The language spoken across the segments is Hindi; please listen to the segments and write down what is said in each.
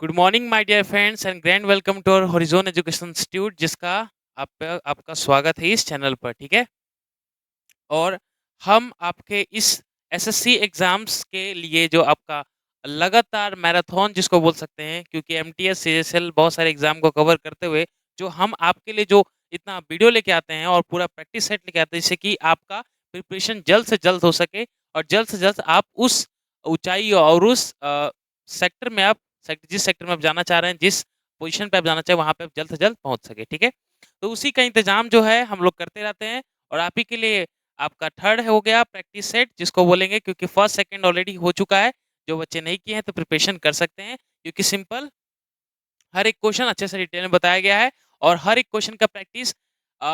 Good morning my dear friends and grand welcome to our Horizon Education Institute जिसका आपका स्वागत है इस चैनल पर। ठीक है। और हम आपके इस एसएससी एग्जाम्स के लिए जो आपका लगातार मैराथन जिसको बोल सकते हैं, क्योंकि एमटीएस सीएसएल बहुत सारे एग्जाम को कवर करते हुए जो हम आपके लिए जो इतना वीडियो लेके आते हैं और पूरा प्रैक्टिस सेट लेके आते हैं, जिससे कि आपका प्रिपरेशन जल्द से जल्द हो सके और जल्द से जल्द आप उस ऊंचाई और उस सेक्टर में आप जिस सेक्टर में आप जाना चाह रहे हैं, जिस पोजीशन पे आप जाना चाहे वहां पे आप जल्द से जल्द पहुंच सके। ठीक है। तो उसी का इंतजाम जो है हम लोग करते रहते हैं और आप ही के लिए आपका थर्ड हो गया प्रैक्टिस सेट जिसको बोलेंगे, क्योंकि फर्स्ट सेकंड ऑलरेडी हो चुका है। जो बच्चे नहीं किए हैं तो प्रिपरेशन कर सकते हैं, क्योंकि सिंपल हर एक क्वेश्चन अच्छे से डिटेल में बताया गया है और हर एक क्वेश्चन का प्रैक्टिस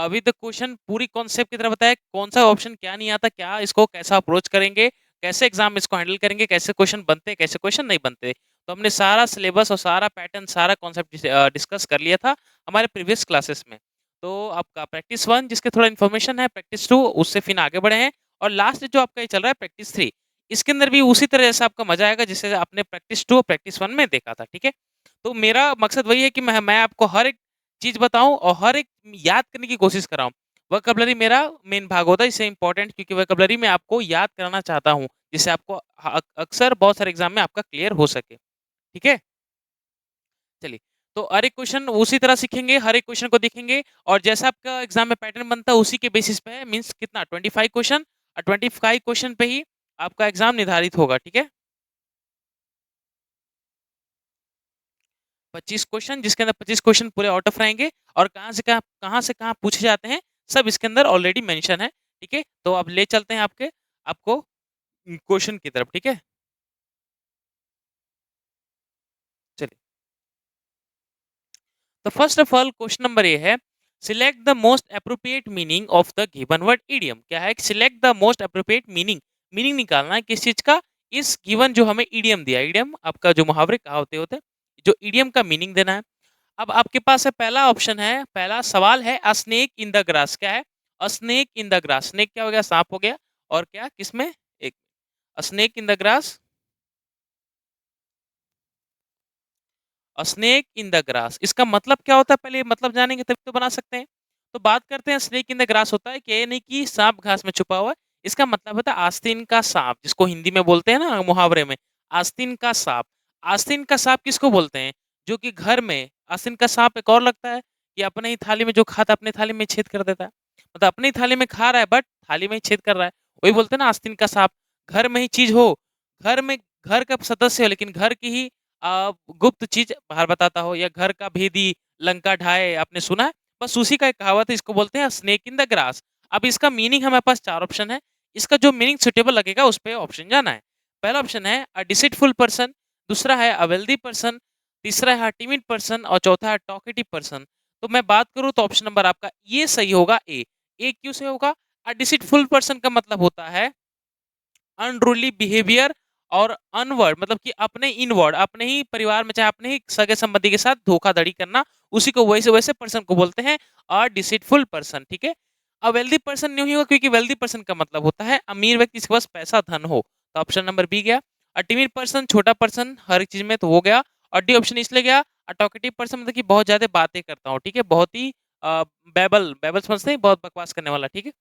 विद क्वेश्चन पूरी कॉन्सेप्ट की तरह बताया। कौन सा ऑप्शन क्या नहीं आता, क्या इसको कैसा अप्रोच करेंगे, कैसे एग्जाम इसको हैंडल करेंगे, कैसे क्वेश्चन बनते हैं, कैसे क्वेश्चन नहीं बनते। तो हमने सारा सिलेबस और सारा पैटर्न सारा कॉन्सेप्ट डिस्कस कर लिया था हमारे प्रीवियस क्लासेस में। तो आपका प्रैक्टिस 1 जिसके थोड़ा इन्फॉर्मेशन है, प्रैक्टिस 2 उससे फिर आगे बढ़े हैं और लास्ट जो आपका ये चल रहा है प्रैक्टिस 3, इसके अंदर भी उसी तरह जैसा आपका मजा आएगा जिससे आपने प्रैक्टिस 2 और प्रैक्टिस 1 में देखा था। ठीक है। तो मेरा मकसद वही है कि मैं आपको हर एक चीज बताऊं और हर एक याद करने की कोशिश कराऊं। वोकैबुलरी मेरा मेन भाग होता है, इससे इंपॉर्टेंट, क्योंकि वोकैबुलरी में आपको याद कराना चाहता हूं जिससे आपको अक्सर बहुत सारे एग्जाम में आपका क्लियर हो सके। ठीक है। चलिए, तो हर एक क्वेश्चन उसी तरह सीखेंगे, हर एक क्वेश्चन को देखेंगे और जैसा आपका एग्जाम में पैटर्न बनता है उसी के बेसिस पे मींस कितना 25 क्वेश्चन और 25 क्वेश्चन पे ही आपका एग्जाम निर्धारित होगा। ठीक है। 25 क्वेश्चन जिसके अंदर 25 क्वेश्चन पूरे आउट ऑफ रहेंगे और कहाँ से कहाँ पूछे जाते हैं सब इसके अंदर ऑलरेडी मेंशन है। ठीक है। तो अब ले चलते हैं आपको क्वेश्चन की तरफ। ठीक है। चलिए, तो first of all question number A है, select the most appropriate meaning of the given word idiom. क्या है? Select the most appropriate meaning, meaning निकालना है किस चीज का, इस गिवन जो हमें इडियम दिया। इडियम आपका जो मुहावरे कहावते होते हैं, जो इडियम का मीनिंग देना है। अब आपके पास है पहला ऑप्शन है, पहला सवाल है, अ स्नेक इन द ग्रास। क्या है? अ snake in the grass. Snake क्या हो गया? सांप हो गया। और क्या किसमें? एक अ snake in the grass, a snake in the grass इसका मतलब क्या होता है? पहले मतलब जानेंगे तभी तो बना सकते हैं। तो बात करते हैं, स्नेक इन द ग्रास होता है कि ये नहीं कि सांप घास में छुपा हुआ है। इसका मतलब होता है आस्तीन का सांप, जिसको हिंदी में बोलते हैं ना मुहावरे में, आस्तीन का सांप। आस्तीन का सांप किसको बोलते हैं? जो कि घर में आस्तीन का सांप एक और लगता है कि अपने ही थाली में जो खाता है अपने थाली में छेद कर देता है। मतलब अपनी थाली में खा रहा है बट थाली में ही छेद कर रहा है। वही बोलते हैं ना आस्तीन का सांप। घर में ही चीज हो, घर में घर का सदस्य हो, लेकिन घर की ही गुप्त चीज बाहर बताता हो, या घर का भेदी लंका ढाए, आपने सुना है? बस उसी का एक कहावत है, इसको बोलते हैं स्नेक इन द ग्रास। अब इसका मीनिंग हमारे पास चार ऑप्शन है, इसका जो मीनिंग सुटेबल लगेगा उस पे ऑप्शन जाना है। पहला ऑप्शन है अ डिसीटफुल पर्सन, दूसरा है अ वेल्दी पर्सन, तीसरा है टिमिड पर्सन और चौथा है टॉकेटिव पर्सन। तो मैं बात करूं तो ऑप्शन नंबर आपका ये सही होगा, ए। ए क्यों से होगा? अ डिसीटफुल पर्सन का मतलब होता है अनरूली बिहेवियर और अनवर्ड, मतलब कि अपने इनवर्ड, अपने ही परिवार में चाहे अपने ही सगे संबंधी के साथ धोखाधड़ी करना, उसी को वैसे वैसे पर्सन को बोलते हैं अ डिसीटफुल पर्सन। ठीक है। अ वेल्दी पर्सन नहीं होगा, क्योंकि वेल्दी पर्सन का मतलब होता है अमीर व्यक्ति जिसके पास पैसा धन हो। तो ऑप्शन नंबर बी गया। अ टिमिड पर्सन छोटा पर्सन हर एक चीज में, तो वो गया। और डी ऑप्शन इसलिए गया, अ टॉकेटिव पर्सन मतलब कि बहुत ज्यादा बातें करता हूँ। ठीक है। बहुत ही बैबल बैबल समझते हैं, बहुत बकवास करने वाला। ठीक है।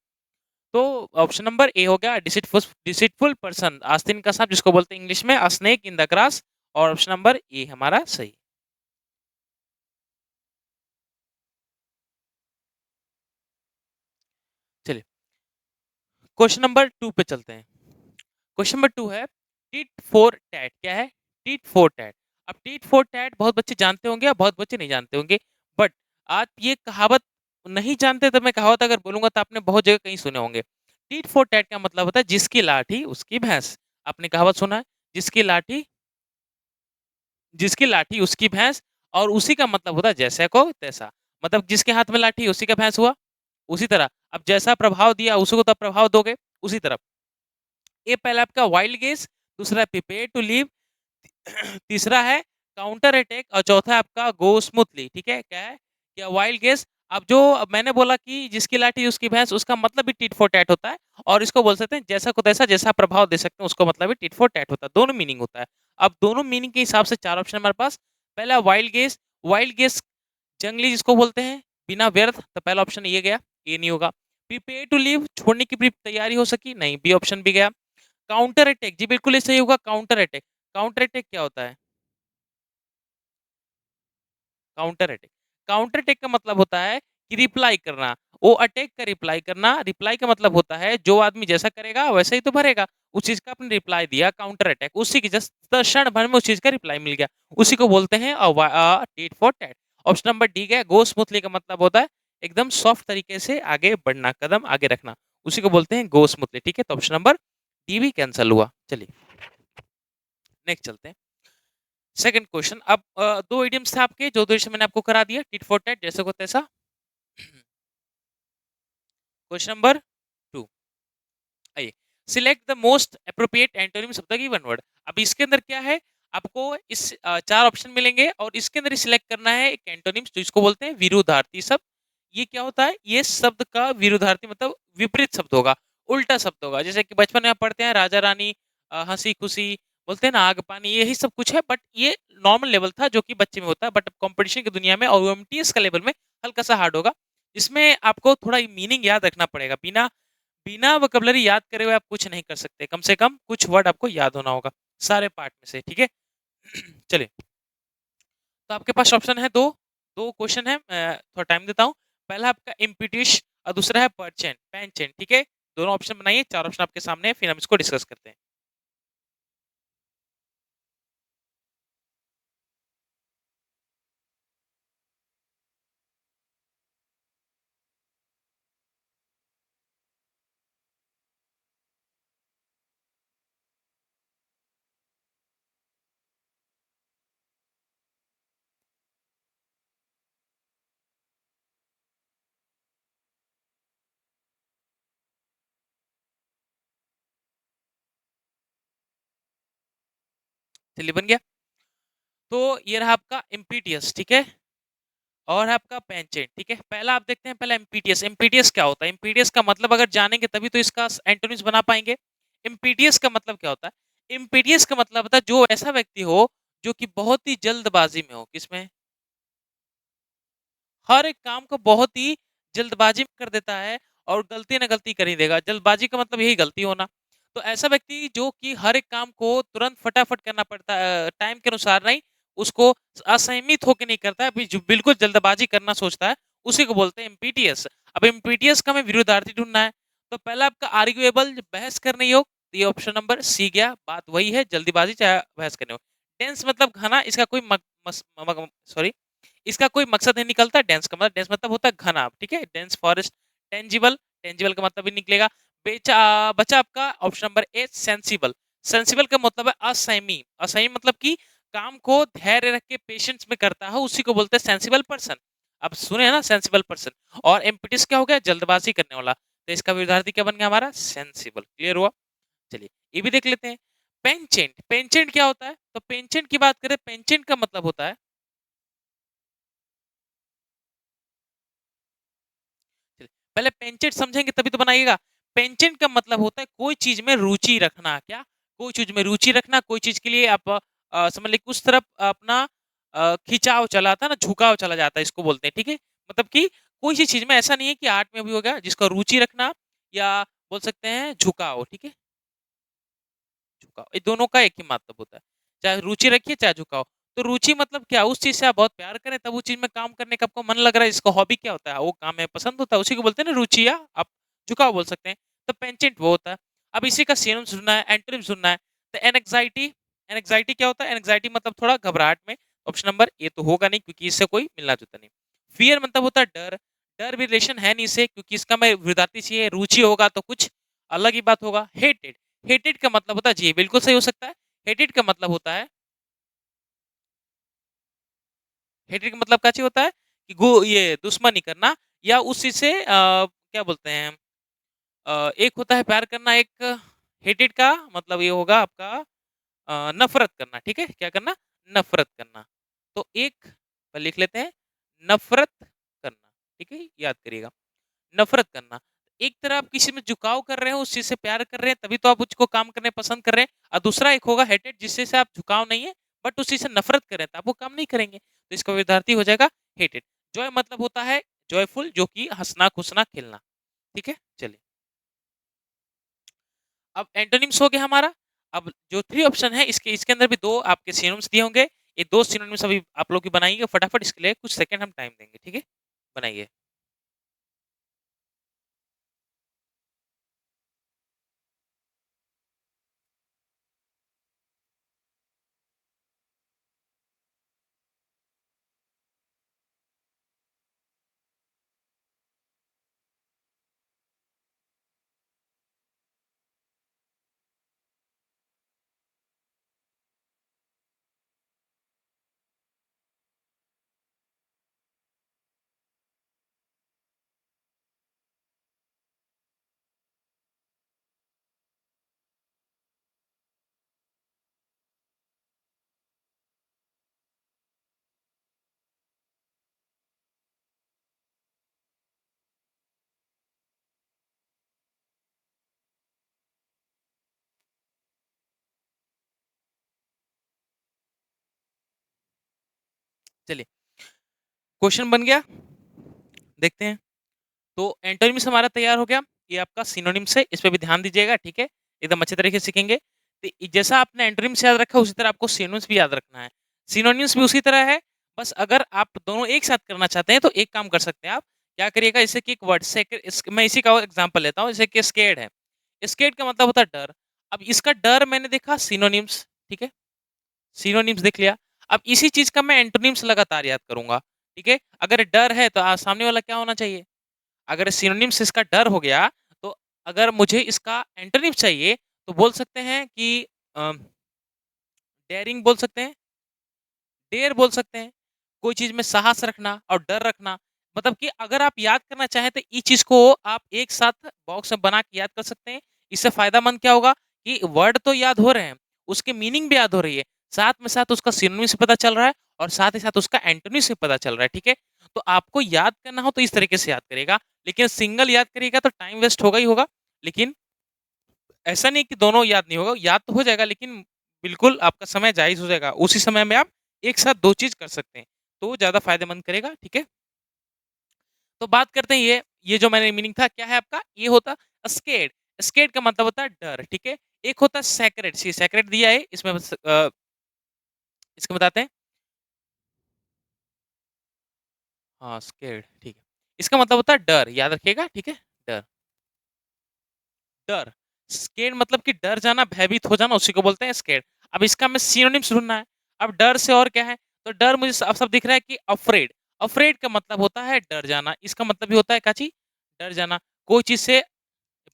तो ऑप्शन नंबर ए हो गया डिसीटफुल पर्सन, आस्तीन का सांप जिसको बोलते हैं इंग्लिश में स्नेक इन द ग्रास। और ऑप्शन नंबर ए हमारा सही। चलिए, क्वेश्चन नंबर 2 पे चलते हैं। क्वेश्चन नंबर 2 है, टिट फॉर टैट। क्या है? Tit for tat. अब टिट फॉर टैट बहुत बच्चे जानते होंगे और बहुत बच्चे नहीं जानते होंगे, बट आप ये कहावत नहीं जानते तो मैं कहावत अगर बोलूंगा तो आपने बहुत जगह कहीं सुने होंगे। टिट फॉर टैट का मतलब होता है जिसकी लाठी उसकी भैंस। आपने कहावत सुना है, जिसकी लाठी उसकी भैंस। और उसी का मतलब होता है जैसे को तैसा, मतलब जिसके हाथ में लाठी उसी का भैंस हुआ। उसी तरह अब जैसा प्रभाव दिया उसी को तब प्रभाव दोगे उसी तरह। ये पहला आपका वाइल्ड गेस, दूसरा है प्रिपेयर टू लीव, तीसरा है काउंटर अटैक और चौथा है आपका गो स्मूथली। ठीक है। क्या है? क्या वाइल्ड गेस। अब जो मैंने बोला कि जिसकी लाठी उसकी भैंस, उसका मतलब भी टिट फॉर टैट होता है। और इसको बोल सकते हैं जैसा को तैसा, जैसा प्रभाव दे सकते हैं उसको मतलब भी टिट फॉर टैट होता है। दोनों मीनिंग होता है। अब दोनों मीनिंग के हिसाब से चार ऑप्शन हमारे पास, पहला वाइल्ड गेस जंगली जिसको बोलते हैं, बिना व्यर्थ, तो पहला ऑप्शन ये गया, ये नहीं होगा। प्रिपेयर टू लीव, छोड़ने की तैयारी हो सकी, नहीं, बी ऑप्शन भी गया। काउंटर अटैक, जी बिल्कुल ये सही होगा, काउंटर अटैक। काउंटर अटैक क्या होता है? काउंटर अटैक, काउंटर अटैक का मतलब होता है कि रिप्लाई करना, वो अटैक का रिप्लाई करना। रिप्लाई का मतलब होता है जो आदमी जैसा करेगा वैसा ही तो भरेगा, उस चीज का आपने रिप्लाई दिया, काउंटर अटैक, उसी की जस्ट क्षण भर में उस चीज का रिप्लाई मिल गया, उसी को बोलते हैं tit for tat. Option number D है, गो स्मूथली का मतलब होता है एकदम सॉफ्ट तरीके से आगे बढ़ना, कदम आगे रखना, उसी को बोलते हैं गो स्मूथली। ठीक है, तो ऑप्शन नंबर डी भी कैंसिल हुआ। चलिए नेक्स्ट चलते हैं। सेकंड क्वेश्चन, अब दो इडियम्स थे आपके, जो दो मैंने आपको करा दिया, टिट फॉर टैट, जैसे को तैसा। क्वेश्चन नंबर 2, आइए, select the most appropriate antonyms of the given word. अब इसके अंदर क्या है, आपको इस चार ऑप्शन मिलेंगे और इसके अंदर सिलेक्ट करना है एक एंटोनिम्स, जो इसको बोलते हैं विरुद्धार्थी शब्द। ये क्या होता है, ये शब्द का विरुद्धार्थी मतलब विपरीत शब्द होगा, उल्टा शब्द होगा। जैसे कि बचपन में आप पढ़ते हैं राजा रानी, हंसी खुशी, बोलते हैं ना आग पानी, यही सब कुछ है, बट ये नॉर्मल लेवल था जो कि बच्चे में होता है, बट कंपटीशन की दुनिया में और एमटीएस का लेवल में हल्का सा हार्ड होगा। इसमें आपको थोड़ा मीनिंग याद रखना पड़ेगा, बिना बिना वोकैबुलरी याद करे हुए आप कुछ नहीं कर सकते, कम से कम कुछ वर्ड आपको याद होना होगा सारे पार्ट में से। ठीक है चलिए, तो आपके पास ऑप्शन है दो, दो क्वेश्चन है, मैं थोड़ा टाइम देता हूँ। पहला आपका इम्पिटिश और दूसरा है परचेंट पेंचेंट। ठीक है, दोनों ऑप्शन बनाइए, चार ऑप्शन आपके सामने है, फिर हम इसको डिस्कस करते हैं। चलिए बन गया, तो ये रहा आपका इम्पीटियस। ठीक है, और है आपका पेंचेंट। ठीक है, पहला आप देखते हैं, पहला एमपीटीएस। एमपीटीएस क्या होता है, एमपीटीएस का मतलब अगर जानेंगे तभी तो इसका एंटोनिम्स बना पाएंगे। एमपीटीएस का मतलब क्या होता है, एमपीटीएस का मतलब होता है जो ऐसा व्यक्ति हो जो कि बहुत ही जल्दबाजी में हो, किसमें, हर एक काम को बहुत ही जल्दबाजी में कर देता है और गलती ना गलती कर ही देगा। जल्दबाजी का मतलब यही गलती होना। तो ऐसा व्यक्ति जो कि हर एक काम को तुरंत फटाफट करना पड़ता है, टाइम के अनुसार नहीं, उसको असंयमित होकर नहीं करता है, अभी जो बिल्कुल जल्दबाजी करना सोचता है, उसी को बोलते हैं एमपीटीएस। अब एमपीटीएस का हमें विरोधार्थी ढूंढना है, तो पहला आपका आर्ग्यूएबल, बहस करने योग, तो ये ऑप्शन नंबर सी गया, बात वही है, जल्दीबाजी चाहे बहस करने हो। टेंस मतलब घना, इसका कोई सॉरी, इसका कोई मकसद नहीं निकलता। डेंस मतलब होता है घना। ठीक है, डेंस फॉरेस्ट। टेंजिबल, टेंजिबल का मतलब भी निकलेगा। बचा आपका option number A, sensible. Sensible का मतलब है असंयमी। असंयमी मतलब कि काम को धैर्य रख के पेशेंस में करता है, उसी को बोलते हैं सेंसिबल पर्सन। अब सुने हैं ना, सेंसिबल पर्सन। और एम्पिटिस क्या हो गया, जल्दबाजी करने वाला, तो इसका विरोधार्थी क्या बन गया हमारा, सेंसिबल। क्लियर हुआ, चलिए ये भी देख लेते हैं। पेंचेंट, पेंचेंट क्या होता है, तो पेंचेंट की बात करें, पेंचेंट का मतलब होता है, पहले पेंचेंट समझेंगे तभी तो बनाइएगा। पेंचेंट का मतलब होता है कोई चीज में रुचि रखना, क्या, कोई चीज में रुचि रखना, कोई चीज के लिए आप समझ लीजिए उस तरफ अपना खिंचाव चला आता है ना, झुकाव चला जाता है, इसको बोलते हैं। ठीक है, मतलब कि कोई सी चीज में ऐसा नहीं है कि आर्ट में भी हो गया जिसका रुचि रखना, या बोल सकते हैं झुकाव। ठीक है, झुकाव, ये दोनों का एक ही मतलब होता है, चाहे रुचि रखिए चाहे झुकाव। तो रुचि मतलब क्या, उस चीज से आप बहुत प्यार करें तब उस चीज में काम करने का आपको मन लग रहा है, जिसको हॉबी क्या होता है, वो काम है पसंद होता है, उसी को बोलते हैं ना रुचि, या आप झुकाव बोल सकते हैं। तो पेंचेंट वो होता है। अब इसी का सिनोनिम सुनना है, एंटोनिम सुनना है, तो एनजाइटी। एनजाइटी क्या होता है, एनजाइटी मतलब थोड़ा घबराहट में, ऑप्शन नंबर ए तो होगा नहीं क्योंकि इससे कोई मिलना जुलता नहीं। फियर मतलब होता है डर, डर भी रिलेशन है नहीं इससे, क्योंकि इसका मैं विरोधार्थी चाहिए, रुचि होगा तो कुछ अलग ही बात होगा। हेटेड, हेटेड का मतलब होता है, जी बिल्कुल सही हो सकता है, हेटेड का मतलब होता है, हेटेड का मतलब क्या चीज होता है कि ये दुश्मनी करना, या उस चीज से क्या बोलते हैं, एक होता है प्यार करना, एक हेटेड का मतलब ये होगा आपका नफरत करना। ठीक है, क्या करना, नफरत करना। तो एक पर लिख लेते हैं, नफरत करना। ठीक है, याद करिएगा, नफरत करना। एक तरह आप किसी में झुकाव कर रहे हो, उस चीज से प्यार कर रहे हैं, तभी तो आप उसको काम करने पसंद कर रहे हैं, और दूसरा एक होगा हेटेड, जिससे से आप झुकाव नहीं है, बट उस चीज से नफरत करें तो आप वो काम नहीं करेंगे, तो इसका विद्यार्थी हो जाएगा हेटेड। जॉय मतलब होता है जॉयफुल, जो कि हंसना खुशना खेलना। ठीक है, चलिए अब एंटोनिम्स हो गया हमारा। अब जो थ्री ऑप्शन है इसके इसके अंदर भी दो आपके सिनोनिम्स दिए होंगे, ये दो सिनोनिम्स अभी आप लोग की बनाएंगे फटाफट, इसके लिए कुछ सेकंड हम टाइम देंगे। ठीक है, बनाइए। चलिए क्वेश्चन बन गया, देखते हैं। तो एंटोनिम्स हमारा तैयार हो गया, ये आपका सिनोनिम्स है, इस पे भी ध्यान दीजिएगा। ठीक है, एकदम अच्छे तरीके से सीखेंगे। तो जैसा आपने एंटोनिम्स याद रखा उसी तरह आपको सिनोनिम्स भी याद रखना है। सिनोनिम्स भी उसी तरह है, बस अगर आप दोनों एक साथ करना चाहते हैं तो एक काम कर सकते हैं आप, क्या करिएगा, जैसे कि एक वर्ड से मैं इसी का एग्जांपल लेता हूँ, जैसे कि स्केर्ड है। स्केर्ड का मतलब होता है डर। अब इसका डर मैंने देखा सिनोनिम्स, ठीक है, सिनोनिम्स देख लिया। अब इसी चीज का मैं एंटोनिम्स लगातार याद करूंगा। ठीक है, अगर डर है तो सामने वाला क्या होना चाहिए, अगर सिनोनिम्स इसका डर हो गया, तो अगर मुझे इसका एंटोनिम चाहिए तो बोल सकते हैं कि डेयरिंग बोल सकते हैं, डेयर बोल सकते हैं, कोई चीज में साहस रखना और डर रखना। मतलब कि अगर आप याद करना चाहें तो इस चीज को आप एक साथ बॉक्स में बना के याद कर सकते हैं। इससे फायदामंद क्या होगा कि वर्ड तो याद हो रहे हैं, उसके मीनिंग भी याद हो रही है, साथ में साथ उसका सिनोनिम से पता चल रहा है और साथ ही साथ उसका एंटोनिम से पता चल रहा है। ठीक है, तो आपको याद करना हो तो इस तरीके से याद करेगा, लेकिन सिंगल याद करिएगा तो टाइम वेस्ट होगा ही होगा। लेकिन ऐसा नहीं कि दोनों याद नहीं होगा, याद तो हो जाएगा, लेकिन बिल्कुल आपका समय जायज हो जाएगा, उसी समय में आप एक साथ दो चीज कर सकते हैं, तो ज्यादा फायदेमंद करेगा। ठीक है, तो बात करते हैं ये जो मैंने मीनिंग था क्या है आपका, ये होता स्केर्ड। स्केर्ड का मतलब होता है डर। ठीक है, एक होता है सैक्रेड, सी सैक्रेड दिया है इसमें इसको बताते हैं। हाँ स्केर्ड, ठीक है, इसका मतलब होता है डर, याद रखिएगा। ठीक है, डर, डर। स्केर्ड मतलब कि डर जाना, भयभीत हो जाना, उसी को बोलते हैं स्केर्ड। अब इसका हमें सिनोनिम्स ढूंढना है। अब डर से और क्या है, तो डर मुझे अब सब दिख रहा है कि अफ्रेड। अफ्रेड का मतलब होता है डर जाना, इसका मतलब भी होता है काची, डर जाना, कोई चीज से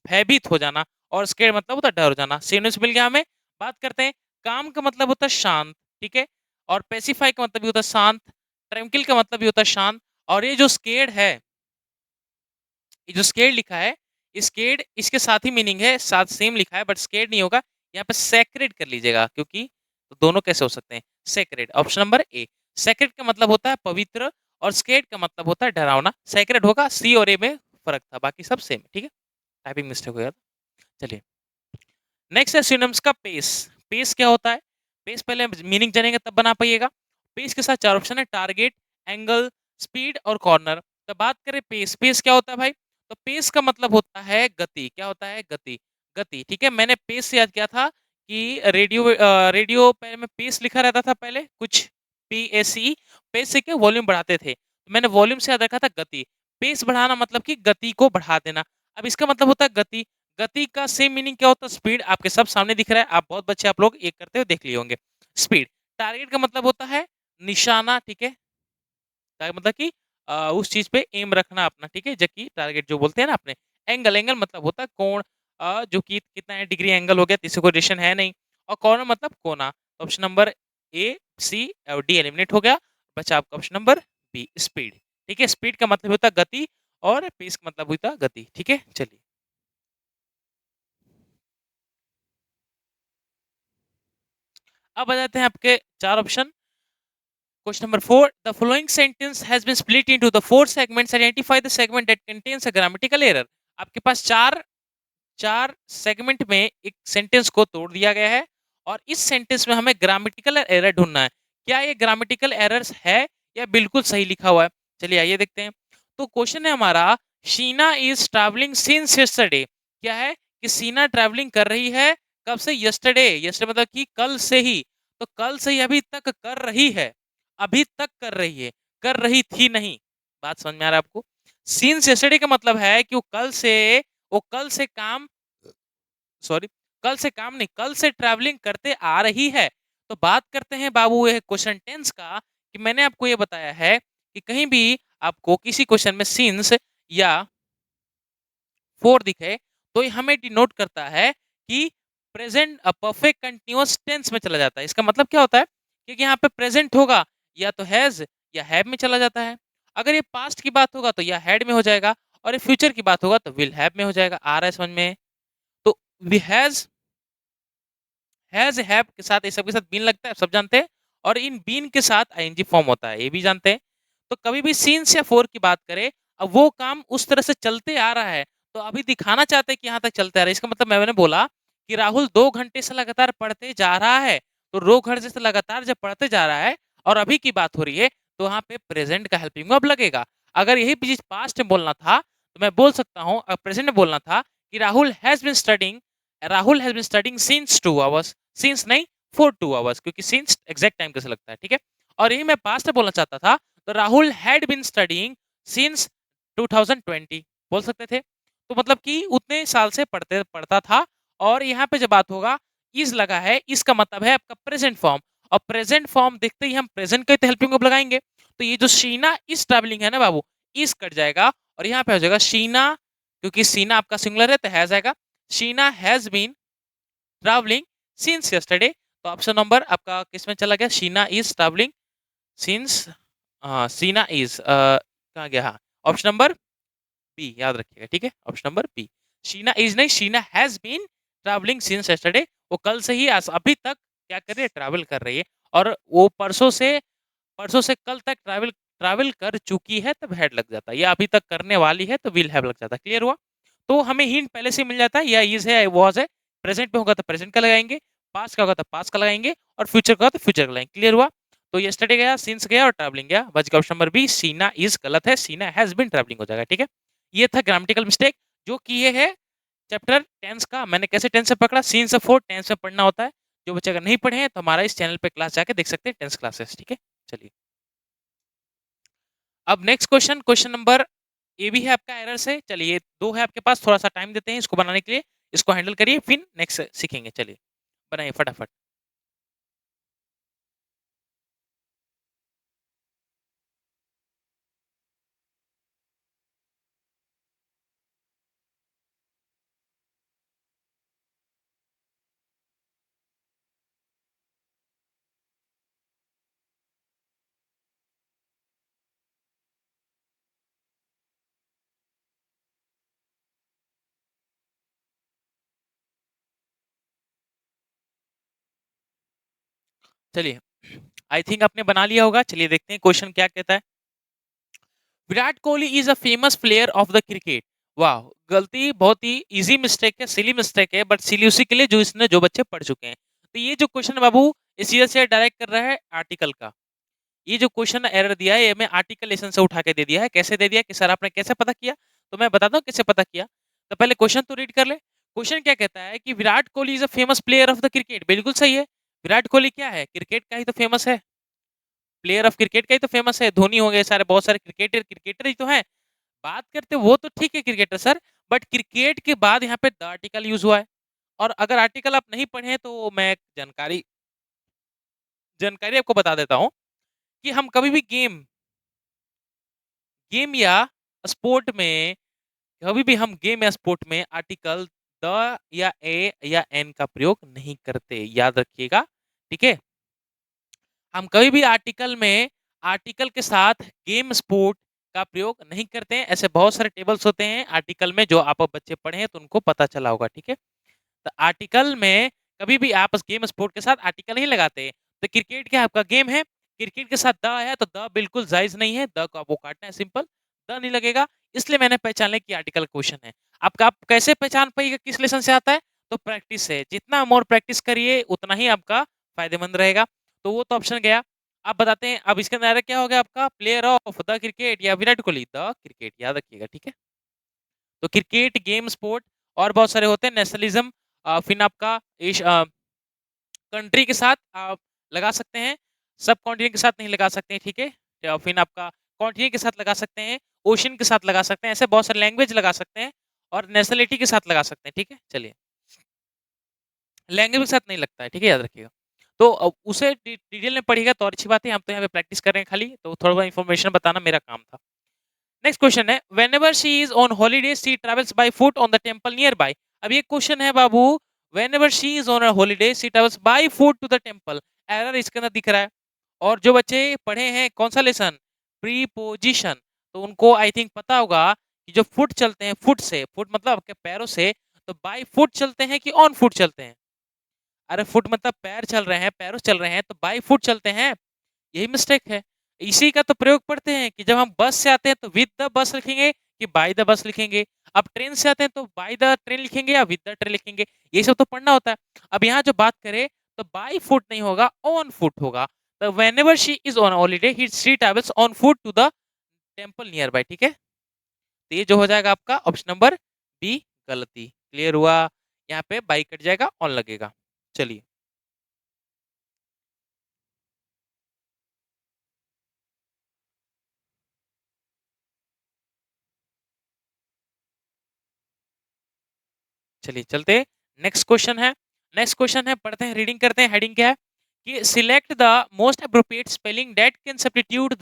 भयभीत हो जाना। और स्केर्ड मतलब होता है डर हो जाना। सिनोनिम्स मिल गया हमें। बात करते हैं, काम का मतलब होता है शांत। ठीक है, और पेसिफाई का मतलब भी होता है शांत, ट्रैंकिल का मतलब भी होता है शांत। और ये जो स्केर्ड है, ये जो स्केर्ड लिखा है, स्केर्ड इसके साथ ही मीनिंग है, साथ सेम लिखा है, बट स्केर्ड नहीं होगा, यहाँ पे सैक्रेड कर लीजिएगा, क्योंकि तो दोनों कैसे हो सकते हैं, sacred, option number A. Sacred का मतलब होता है पवित्र, और स्केर्ड का मतलब होता है डरावना। सैक्रेड होगा, सी और ए में फर्क था, बाकी सब सेम। ठीक है, टाइपिंग मिस्टेक हो गया था। चलिए नेक्स्ट है सिनोनिम्स का पेस। पेस क्या होता है, पेस पहले मीनिंग जानेंगे तब बना पाइएगा। पेस के साथ चार ऑप्शन है, टारगेट, एंगल, स्पीड और कॉर्नर। तो बात करें पेस, पेस क्या होता है भाई, तो पेस का मतलब होता है गति। क्या होता है, गति, गति। ठीक है, मैंने पेस से याद किया था कि रेडियो रेडियो पहले में पेस लिखा रहता था, पहले कुछ पी ए सी, पेस से क्या वॉल्यूम बढ़ाते थे, तो मैंने वॉल्यूम से याद रखा था गति। पेस बढ़ाना मतलब कि गति को बढ़ा देना। अब इसका मतलब होता है गति। गति का सेम मीनिंग क्या होता है, स्पीड, आपके सब सामने दिख रहा है, आप बहुत बच्चे आप लोग एक करते हुए देख लिए होंगे। स्पीड, टारगेट का मतलब होता है निशाना। ठीक है, मतलब कि उस चीज पे एम रखना अपना। ठीक है, जबकि टारगेट जो बोलते हैं ना अपने। एंगल, एंगल मतलब होता है कोण, जो कि कितना है डिग्री एंगल हो गया, इससे कोई रिलेशन है नहीं। और कॉर्नर मतलब कोना। ऑप्शन नंबर ए, सी और डी एलिमिनेट हो गया, बचा आपका ऑप्शन नंबर बी, स्पीड। ठीक है, स्पीड का मतलब होता है गति, और पेस का मतलब होता है गति। ठीक है, चलिए अब आ जाते हैं आपके चार option. Question number 4, the following sentence has been split into the four segments, identify the segment that contains a grammatical error. आपके पास चार चार सेगमेंट में एक सेंटेंस को तोड़ दिया गया है, और इस सेंटेंस में हमें ग्रामेटिकल एरर ढूंढना है। क्या ये ग्रामेटिकल एरर्स है या बिल्कुल सही लिखा हुआ है? चलिए आइए देखते हैं। तो क्वेश्चन है हमारा, Sheena is travelling since yesterday. क्या है कि शीना ट्रैवलिंग कर रही है कब से? यस्टरडे। यस्टरडे मतलब कि कल से ही। तो कल से ही अभी तक कर रही है, अभी तक कर रही है, कर रही थी नहीं। बात समझ में आ रहा है आपको? सिंस यस्टरडे का मतलब है कि वो कल से काम, सॉरी, कल से काम नहीं, कल से ट्रैवलिंग करते आ रही है। तो बात करते हैं बाबू ये क्वेश्चन टेंस का, कि मैंने आपको ये बताया है कि कहीं भी आपको किसी क्वेश्चन में सिंस या फोर दिखे तो ये हमें डिनोट करता है कि प्रेजेंट परफेक्ट कंटिन्यूअस टेंस में चला जाता है। इसका मतलब क्या होता है? क्योंकि यहाँ पे प्रेजेंट होगा या तो हैज या हैव में चला जाता है। अगर ये पास्ट की बात होगा तो या हैड में हो जाएगा, और ये फ्यूचर की बात होगा तो विल हैव में हो जाएगा। आ रहा है समझ में? तो वी हैज हैव के साथ, ये सब के साथ बीन लगता है, सब जानते हैं। और इन बीन के साथ आईएनजी फॉर्म होता है, ये भी जानते हैं। तो कभी भी सीन्स या फोर की बात करें, अब वो काम उस तरह से चलते आ रहा है, तो अभी दिखाना चाहते हैं कि यहाँ तक चलते आ रहा है। इसका मतलब मैंने बोला कि राहुल 2 घंटे से लगातार पढ़ते जा रहा है, तो 2 घंटे से लगातार जब पढ़ते जा रहा है और अभी की बात हो रही है, तो वहां पे प्रेजेंट का हेल्पिंग वर्ब लगेगा। अगर यही चीज पास्ट में बोलना था तो मैं बोल सकता हूँ, प्रेजेंट में बोलना था कि Rahul has been studying since 2 hours. Since नहीं, फॉर 2 आवर्स, क्योंकि सिंस एग्जैक्ट टाइम कैसे लगता है, ठीक है। और यही मैं पास्ट में बोलना चाहता था, तो Rahul had been studying since 2020 बोल सकते थे। तो मतलब कि उतने साल से पढ़ता था। और यहाँ पे जब बात होगा, इज लगा है, इसका मतलब है आपका प्रेजेंट फॉर्म। और प्रेजेंट फॉर्म देखते ही हम प्रेजेंट का हेल्पिंग वर्ब लगाएंगे। तो ये जो शीना इज ट्रैवलिंग है ना बाबू, इज कट जाएगा और यहाँ पे हो जाएगा शीना, क्योंकि सीना आपका सिंगुलर है तो हैज आएगा। Sheena has been travelling since yesterday. तो ऑप्शन नंबर आपका किस में चला गया? Sheena is travelling since, Sheena is कहाँ गया? हाँ, ऑप्शन नंबर बी याद रखिएगा, ठीक है, option number B. Sheena is नहीं, Sheena has been travelling since yesterday. वो कल से ही अभी तक क्या कर रही है? ट्रैवल कर रही है। और वो परसों से कल तक ट्रैवल ट्रैवल कर चुकी है, तब हैड लग जाता है। या अभी तक करने वाली है तो विल हैव लग जाता है। क्लियर हुआ? तो हमें हिंट पहले से मिल जाता है, या इज है, वॉज है। प्रेजेंट में होगा तो प्रेजेंट का लगाएंगे, पास्ट का होगा तो पास्ट का लगाएंगे, और फ्यूचर का होगा तो फ्यूचर का लगाएंगे। क्लियर हुआ? तो यस्टरडे गया, सिंस गया और ट्रैवलिंग गया, बच गया ऑप्शन नंबर बी। सीना इज गलत है, सीना हैज बीन ट्रैवलिंग हो जाएगा, ठीक है। ये था ग्रामेटिकल मिस्टेक जो किए है चैप्टर टेंस का। मैंने कैसे टेंस से पकड़ा? सीन से फोर टेंस में पढ़ना होता है। जो बच्चे अगर नहीं पढ़े हैं तो हमारा इस चैनल पे क्लास जाके देख सकते हैं, टेंस क्लासेस, ठीक है। चलिए अब नेक्स्ट क्वेश्चन, क्वेश्चन नंबर ए भी है आपका एरर से। चलिए दो है आपके पास, थोड़ा सा टाइम देते हैं इसको बनाने के लिए। इसको हैंडल करिए, फिर नेक्स्ट सीखेंगे। चलिए बनाइए फटाफट। चलिए आई थिंक आपने बना लिया होगा। चलिए देखते हैं क्वेश्चन क्या कहता है। Virat Kohli is a famous player of the cricket. वाह, गलती, बहुत ही इजी मिस्टेक है, सिली मिस्टेक है, बट सिली उसी के लिए जो बच्चे पढ़ चुके हैं। तो ये जो क्वेश्चन है बाबू, ये सीधा से डायरेक्ट कर रहा है आर्टिकल का। ये जो क्वेश्चन एरर दिया है, ये मैं आर्टिकल लेसन से उठा के दे दिया है। कैसे दे दिया कि सर आपने कैसे पता किया? तो मैं बताता हूँ कैसे पता किया। तो पहले क्वेश्चन तो रीड कर ले। क्वेश्चन क्या कहता है कि Virat Kohli is a famous player of the cricket. बिल्कुल सही है। विराट कोहली क्या है? क्रिकेट का ही तो फेमस है, प्लेयर ऑफ क्रिकेट का ही तो फेमस है। धोनी हो गए, सारे बहुत सारे क्रिकेटर क्रिकेटर ही तो है। बात करते वो तो ठीक है क्रिकेटर सर, बट क्रिकेट के बाद यहाँ पे द आर्टिकल यूज हुआ है। और अगर आर्टिकल आप नहीं पढ़े तो मैं जानकारी जानकारी आपको बता देता हूँ कि हम कभी भी गेम गेम या स्पोर्ट में, कभी भी हम गेम या स्पोर्ट में आर्टिकल द या ए या एन का प्रयोग नहीं करते, याद रखिएगा, ठीक है। हम कभी भी आर्टिकल के साथ गेम स्पोर्ट का प्रयोग नहीं करते हैं। ऐसे बहुत सारे टेबल्स होते हैं आर्टिकल में, जो आप बच्चे पढ़े हैं तो उनको पता चला होगा, ठीक है। तो आर्टिकल में कभी भी आप गेम स्पोर्ट के साथ आर्टिकल नहीं लगाते। तो क्रिकेट क्या आपका गेम है, क्रिकेट के साथ द है, तो द बिल्कुल जायज नहीं है, द को आपको काटना है, सिंपल। द नहीं लगेगा, इसलिए मैंने पहचान लिया कि आर्टिकल क्वेश्चन है। आपका आप कैसे पहचान पाइएगा किस लेसन से आता है? तो प्रैक्टिस से, जितना मोर प्रैक्टिस करिए उतना ही आपका फायदेमंद रहेगा। तो वो तो ऑप्शन गया। अब बताते हैं, अब इसके अंदर क्या हो गया आपका, प्लेयर ऑफ द क्रिकेट या विराट कोहली, द क्रिकेट याद रखिएगा, ठीक है। तो क्रिकेट गेम स्पोर्ट और बहुत सारे होते हैं, नेशनलिज्म, फिर आपका कंट्री के साथ आप लगा सकते हैं, सब कॉन्टिनेंट के साथ नहीं लगा सकते हैं, ठीक है। या फिर आपका कॉन्टिनेंट के साथ लगा सकते हैं, ओशन के साथ लगा सकते हैं, ऐसे बहुत सारे लैंग्वेज लगा सकते हैं, और नेशनलिटी के साथ लगा सकते हैं, ठीक है। चलिए, लैंग्वेज के साथ नहीं लगता है, ठीक है, याद रखिएगा। तो उसे डिटेल में पढ़िएगा तो और अच्छी बात है, हम तो यहाँ पे प्रैक्टिस कर रहे हैं खाली, तो थोड़ा बहुत इन्फॉर्मेशन बताना मेरा काम था। नेक्स्ट क्वेश्चन है, whenever she is on holiday she travels by foot on the temple nearby। अब ये क्वेश्चन है बाबू, whenever she is on a holiday she travels by foot to the temple। Error इसके अंदर दिख रहा है। और जो बच्चे पढ़े हैं कौन सा लेसन, प्रीपोजिशन, तो उनको आई थिंक पता होगा कि जो फुट चलते हैं, फुट से, फुट मतलब आपके पैरों से, तो बाय फुट चलते हैं कि ऑन फुट चलते हैं। अरे फुट मतलब पैर चल रहे हैं, पैरों से चल रहे हैं, तो बाय फुट चलते हैं, यही मिस्टेक है। इसी का तो प्रयोग पढ़ते हैं कि जब हम बस से आते हैं तो विद द बस लिखेंगे कि बाय द बस लिखेंगे। अब ट्रेन से आते हैं तो बाय द ट्रेन लिखेंगे या विद द ट्रेन लिखेंगे, ये सब तो पढ़ना होता है। अब यहाँ जो बात करें तो बाय फुट नहीं होगा, ऑन फुट होगा। तो whenever she is on holiday ही she travels on foot to the temple nearby, ठीक है। तो ये जो हो जाएगा आपका ऑप्शन नंबर बी गलती। क्लियर हुआ, यहाँ पे बाई कट जाएगा, ऑन लगेगा। चलिए, चलिए चलते, नेक्स्ट क्वेश्चन है। नेक्स्ट क्वेश्चन है, पढ़ते हैं, रीडिंग करते हैं। हेडिंग क्या है कि select the most appropriate spelling that can substitute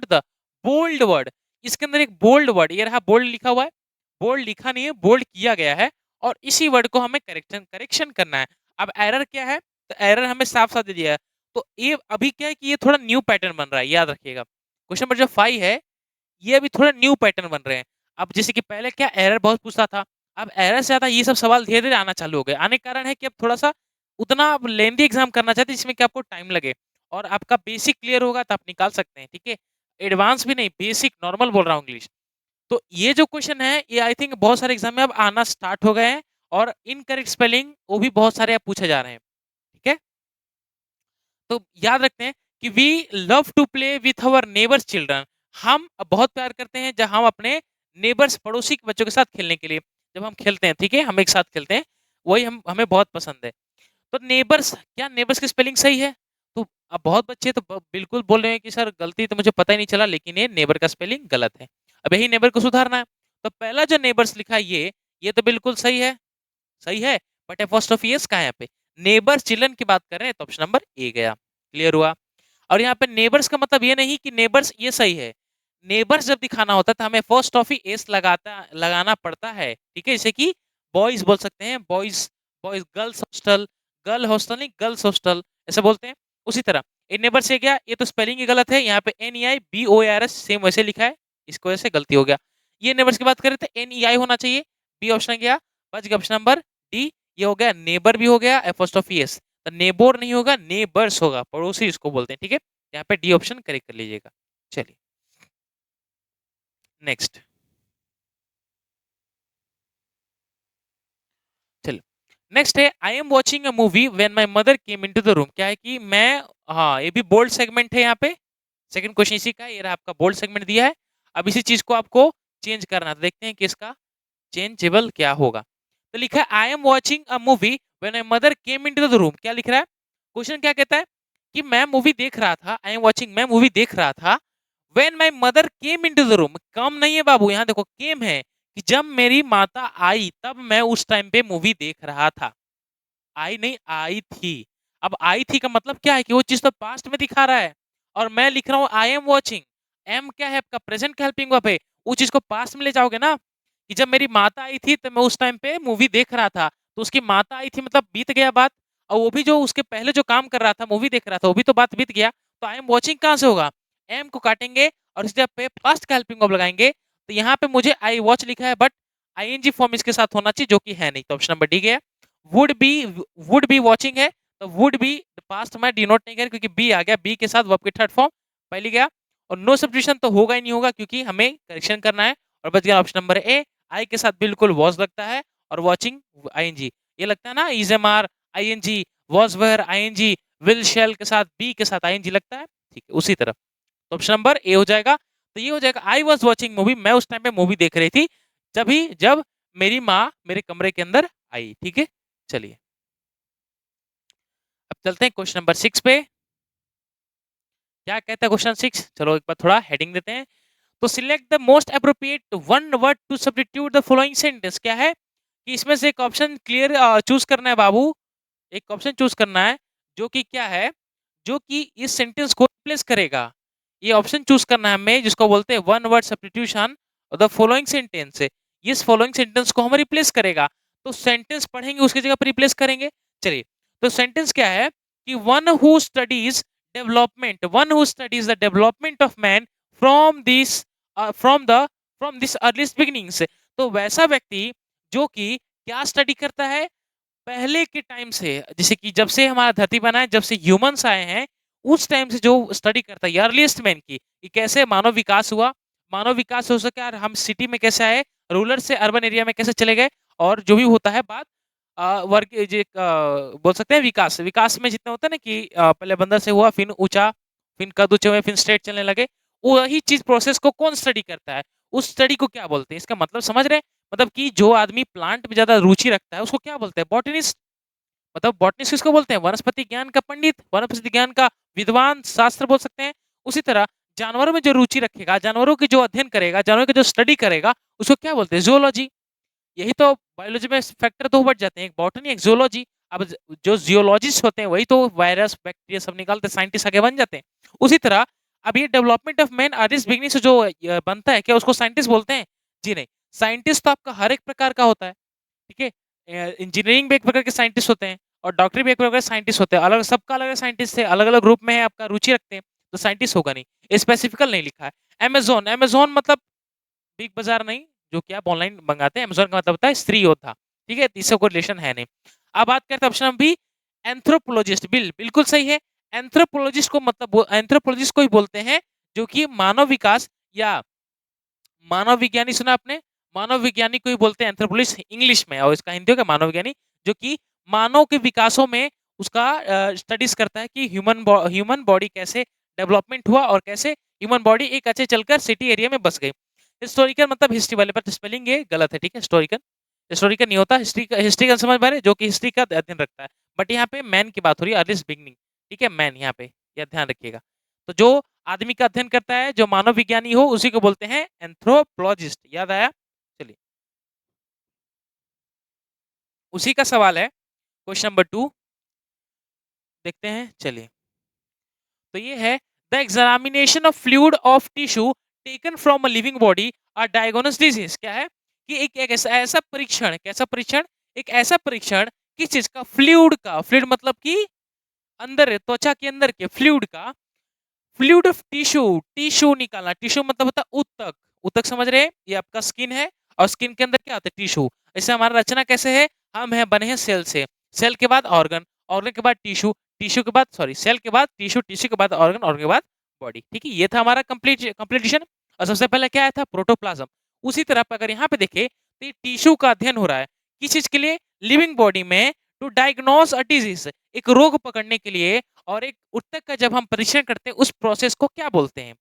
the bold word. इसके अंदर एक बोल्ड वर्ड, ये रहा बोल्ड लिखा हुआ है, बोल्ड लिखा नहीं है, बोल्ड किया गया है, और इसी वर्ड को हमें करेक्शन करना है। अब एरर क्या है, तो एरर हमें साफ साफ दे दिया है। तो ये अभी क्या है कि ये थोड़ा न्यू पैटर्न बन रहा है, याद रखिएगा। क्वेश्चन नंबर जो 5 है, ये अभी थोड़ा न्यू पैटर्न बन रहे हैं। अब जैसे कि पहले क्या एरर बहुत पूछता था, अब एरर से ज्यादा ये सब सवाल धीरे धीरे आना चालू हो गए। आने के कारण है कि अब थोड़ा सा उतना लेंदी एग्जाम करना चाहते हैं जिसमें कि आपको टाइम लगे, और आपका बेसिक क्लियर होगा तो आप निकाल सकते हैं, ठीक है। एडवांस भी नहीं, बेसिक नॉर्मल बोल रहा हूँ इंग्लिश। तो ये जो क्वेश्चन है ये आई थिंक बहुत सारे एग्जाम में अब आना स्टार्ट हो गए हैं, और इनकरेक्ट स्पेलिंग वो भी बहुत सारे अब पूछे जा रहे हैं, ठीक है। तो याद रखते हैं कि we love to play with our neighbours children. हम बहुत प्यार करते हैं जब हम अपने नेबर्स, पड़ोसी के बच्चों के साथ खेलने के लिए, जब हम खेलते हैं, ठीक है, हम एक साथ खेलते हैं, वही हमें बहुत पसंद है। तो नेबर्स, क्या नेबर्स की स्पेलिंग सही है? तो अब बहुत बच्चे तो बिल्कुल बोल रहे हैं कि सर गलती तो मुझे पता ही नहीं चला, लेकिन ये नेबर का स्पेलिंग गलत है। अब यही नेबर को सुधारना है। तो पहला जो नेबर्स लिखा है ये तो बिल्कुल सही है, सही है, बट एपोस्ट्रोफी एस कहाँ है यहाँ पे? नेबर्स चिल्ड्रन की बात कर रहे हैं, तो ऑप्शन नंबर ए गया। क्लियर हुआ। और यहाँ पे नेबर्स का मतलब ये नहीं कि नेबर्स ये सही है। नेबर्स जब दिखाना होता है तो हमें फर्स्ट ऑफ ही एस लगाना पड़ता है, ठीक है। जैसे कि बॉयज बोल सकते हैं, boys, boys, girls hostel, girl hostel नहीं, गर्ल्स हॉस्टल, ऐसे बोलते हैं। उसी तरह ये नेबर से गया, ये तो स्पेलिंग ही गलत है, यहाँ पे NEIBOARS सेम वैसे लिखा है, इसको वजह से गलती हो गया। ये नेबर्स की बात करें तो NEI होना चाहिए, बी ऑप्शन गया, बच गया ऑप्शन नंबर डी। ये हो गया, नेबर भी हो गया, एपोस्ट्रोफी एस, तो नेबोर नहीं होगा, नेबर्स होगा, पड़ोसी इसको बोलते हैं, ठीक है। यहाँ पे डी ऑप्शन करेक्ट कर लीजिएगा। चलिए नेक्स्ट, चलो नेक्स्ट है, आई am watching a movie when my mother came into the room. क्या है कि मैं, हाँ ये भी बोल्ड सेगमेंट है, यहाँ पे सेकंड क्वेश्चन इसी का, ये रहा आपका बोल्ड सेगमेंट दिया है। अब इसी चीज को आपको चेंज करना, तो देखते हैं कि इसका चेंजेबल क्या होगा। तो लिखा है, आई am watching a movie when my mother came into the room. क्या लिख रहा है, क्वेश्चन क्या कहता है कि मैं मूवी देख रहा था, आई एम वॉचिंग, मैं मूवी देख रहा था, when my mother came into the room. कम नहीं है बाबू, यहाँ देखो केम है, कि जब मेरी माता आई तब मैं उस टाइम पे मूवी देख रहा था। आई नहीं, आई थी। अब आई थी का मतलब क्या है कि वो चीज तो पास्ट में दिखा रहा है, और मैं लिख रहा हूँ आई एम वॉचिंग। एम क्या है आपका, प्रेजेंट का हेल्पिंग वर्ब है, उस चीज को पास्ट में ले जाओगे ना, कि जब मेरी माता आई थी तो मैं उस टाइम पे मूवी देख रहा था, तो उसकी माता आई थी मतलब बीत गया बात, और वो भी जो उसके पहले जो काम कर रहा था, मूवी देख रहा था, वो भी तो बात बीत गया। तो आई एम वॉचिंग कहाँ से होगा, एम को काटेंगे और इस जगह पे फर्स्ट का हेल्पिंग वर्ब लगाएंगे। तो यहाँ पे मुझे आई वॉच लिखा है, बट आईएनजी फॉर्म इसके साथ होना चाहिए, जो कि है नहीं, तो ऑप्शन नंबर डी गया। Would be, would be watching है, तो वुड बी पास्ट में डिनोट नहीं कर, क्योंकि बी आ गया, बी के साथ वर्ब की थर्ड फॉर्म पहली गया, और नो सब्स्टिट्यूशन तो होगा ही नहीं होगा, क्योंकि हमें करेक्शन करना है। और बच गया ऑप्शन नंबर ए, आई के साथ बिल्कुल वॉज लगता है, और वॉचिंग आईएनजी। ये लगता है ना, is am are I N G, was were I N G, will shall के साथ बी के साथ आईएनजी लगता है, ठीक है उसी तरह। तो ऑप्शन नंबर ए हो जाएगा। तो ये हो जाएगा आई वॉज वॉचिंग मूवी, मैं उस टाइम पे मूवी देख रही थी जब मेरी माँ मेरे कमरे के अंदर आई, ठीक है। चलिए अब चलते हैं क्वेश्चन नंबर 6 पे। क्या कहता है क्वेश्चन 6, चलो एक बार थोड़ा हेडिंग देते हैं। तो select the most appropriate one word to substitute the following sentence. क्या है कि इसमें से एक ऑप्शन क्लियर चूज करना है बाबू, एक ऑप्शन चूज करना है जो कि क्या है, जो कि इस सेंटेंस को रिप्लेस करेगा। ये ऑप्शन चूज करना है हमें जिसको बोलते हैं one word substitution of the following sentence. इस फॉलोइंग सेंटेंस को हम रिप्लेस करेगा, तो सेंटेंस पढ़ेंगे उसकी जगह पर रिप्लेस करेंगे। चलिए तो सेंटेंस क्या है कि one who studies the development of man from this from this earliest beginnings. तो वैसा व्यक्ति जो कि क्या स्टडी करता है पहले के टाइम से, जैसे कि जब से हमारा धरती बना है, जब से ह्यूमंस आए हैं उस टाइम से जो स्टडी करता है अर्लीस्ट मैन की, कि कैसे मानव विकास हुआ, मानव विकास हो सके और हम सिटी में कैसे आए, रूरल से अर्बन एरिया में कैसे चले गए, और जो भी होता है बात वर्ग बोल सकते हैं विकास, विकास में जितना होता है ना कि पहले बंदर से हुआ, फिर ऊंचा, फिर कद ऊंचे हुए, फिर स्ट्रेट चलने लगे, वही चीज प्रोसेस को कौन स्टडी करता है, उस स्टडी को क्या बोलते हैं। इसका मतलब समझ रहे हैं, मतलब कि जो आदमी प्लांट में ज्यादा रुचि रखता है उसको क्या बोलते हैं, बॉटनिस्ट। मतलब बॉटनिस्ट किसको बोलते हैं, वनस्पति ज्ञान का पंडित, वनस्पति ज्ञान का विद्वान, शास्त्र बोल सकते हैं। उसी तरह जानवरों में जो रुचि रखेगा, जानवरों की जो अध्ययन करेगा, जानवरों की जो स्टडी करेगा, उसको क्या बोलते हैं, जूलॉजी। यही तो बायोलॉजी में फैक्टर दो बढ़ जाते हैं, एक बॉटनी एक जूलॉजी। अब जो जियोलॉजिस्ट होते हैं वही तो वायरस बैक्टीरिया सब निकालते, साइंटिस्ट आगे बन जाते हैं। उसी तरह अब ये development of man earliest beginning से जो बनता है, क्या उसको साइंटिस्ट बोलते हैं, जी नहीं। साइंटिस्ट तो आपका हर एक प्रकार का होता है, ठीक है। इंजीनियरिंग में एक प्रकार के साइंटिस्ट होते हैं और डॉक्टरी भी एक प्रकार के साइंटिस्ट होते हैं, अलग सबका अलग साइंटिस्ट है, अलग अलग ग्रुप में है, आपका रुचि रखते हैं तो साइंटिस्ट होगा नहीं, स्पेसिफिकल नहीं लिखा है। अमेजोन, अमेजोन मतलब बिग बाजार नहीं, जो कि आप ऑनलाइन मंगाते हैं। अमेजोन का मतलब होता है स्त्री योद्धा, ठीक है, इससे कोई रिलेशन है नहीं। अब बात करते हैं ऑप्शन नंबर बी, एंथ्रोपोलॉजिस्ट। बिल्कुल सही है। एंथ्रोपोलॉजिस्ट को मतलब एंथ्रोपोलॉजिस्ट को ही बोलते हैं जो कि मानव विकास या मानव विज्ञानी, सुना आपने, मानव विज्ञानी को ही बोलते हैं एंथ्रोपोलॉजिस्ट इंग्लिश में, और इसका हिंदी होगा मानव विज्ञानी, जो कि मानव के विकासों में उसका स्टडीज करता है कि ह्यूमन बॉडी कैसे डेवलपमेंट हुआ और कैसे ह्यूमन बॉडी एक अच्छे चलकर सिटी एरिया में बस गई। हिस्टोरिकल मतलब हिस्ट्री वाले, पर स्पेलिंग ये गलत है, ठीक है। हिस्टोरिकल, हिस्टोरिकल नहीं होता, हिस्ट्रिकल समझ पा रहे, जो कि हिस्ट्री का अध्ययन रखता है। बट यहाँ पे मैन की बात हो रही है, अर्लीस्ट बिगनिंग, ठीक है, मैन यहाँ पे, यह ध्यान रखिएगा। तो जो आदमी का अध्ययन करता है, जो मानव विज्ञानी हो, उसी को बोलते हैं एंथ्रोपोलॉजिस्ट। याद आया, चलिए उसी का सवाल है क्वेश्चन नंबर 2, देखते हैं। चलिए तो ये है, the examination of fluid of tissue taken from a living body are diagnose disease. क्या है कि एक ऐसा परीक्षण, कैसा परीक्षण, एक ऐसा परीक्षण किस चीज का, फ्लूइड का, फ्लूइड मतलब कि अंदर त्वचा के अंदर के फ्लूइड का, फ्लूइड ऑफ टिश्यू, टिश्यू निकालना, टिश्यू मतलब होता है उत्तक, उत्तक समझ रहे हैं, ये आपका स्किन है और स्किन के अंदर क्या होता है, टिश्यू। ऐसे हमारा रचना कैसे है, हम है बने हैं सेल से, सेल के बाद ऑर्गन, ऑर्गन के बाद टिश्यू, टिश्यू के बाद सॉरी सेल के बाद टिश्यू, टिश्यू के बाद ऑर्गन, ऑर्गन के बाद बॉडी, ठीक है। ये था हमारा कंप्लीटेशन। और सबसे पहले क्या आया था, प्रोटोप्लाज्म। उसी तरह अगर यहाँ पे देखे तो ये टिश्यू का अध्ययन हो रहा है किस चीज के लिए, लिविंग बॉडी में, टू डायग्नोस अ डिजीज, एक रोग पकड़ने के लिए। और एक उत्तक का जब हम परीक्षण करते हैं उस प्रोसेस को क्या बोलते हैं,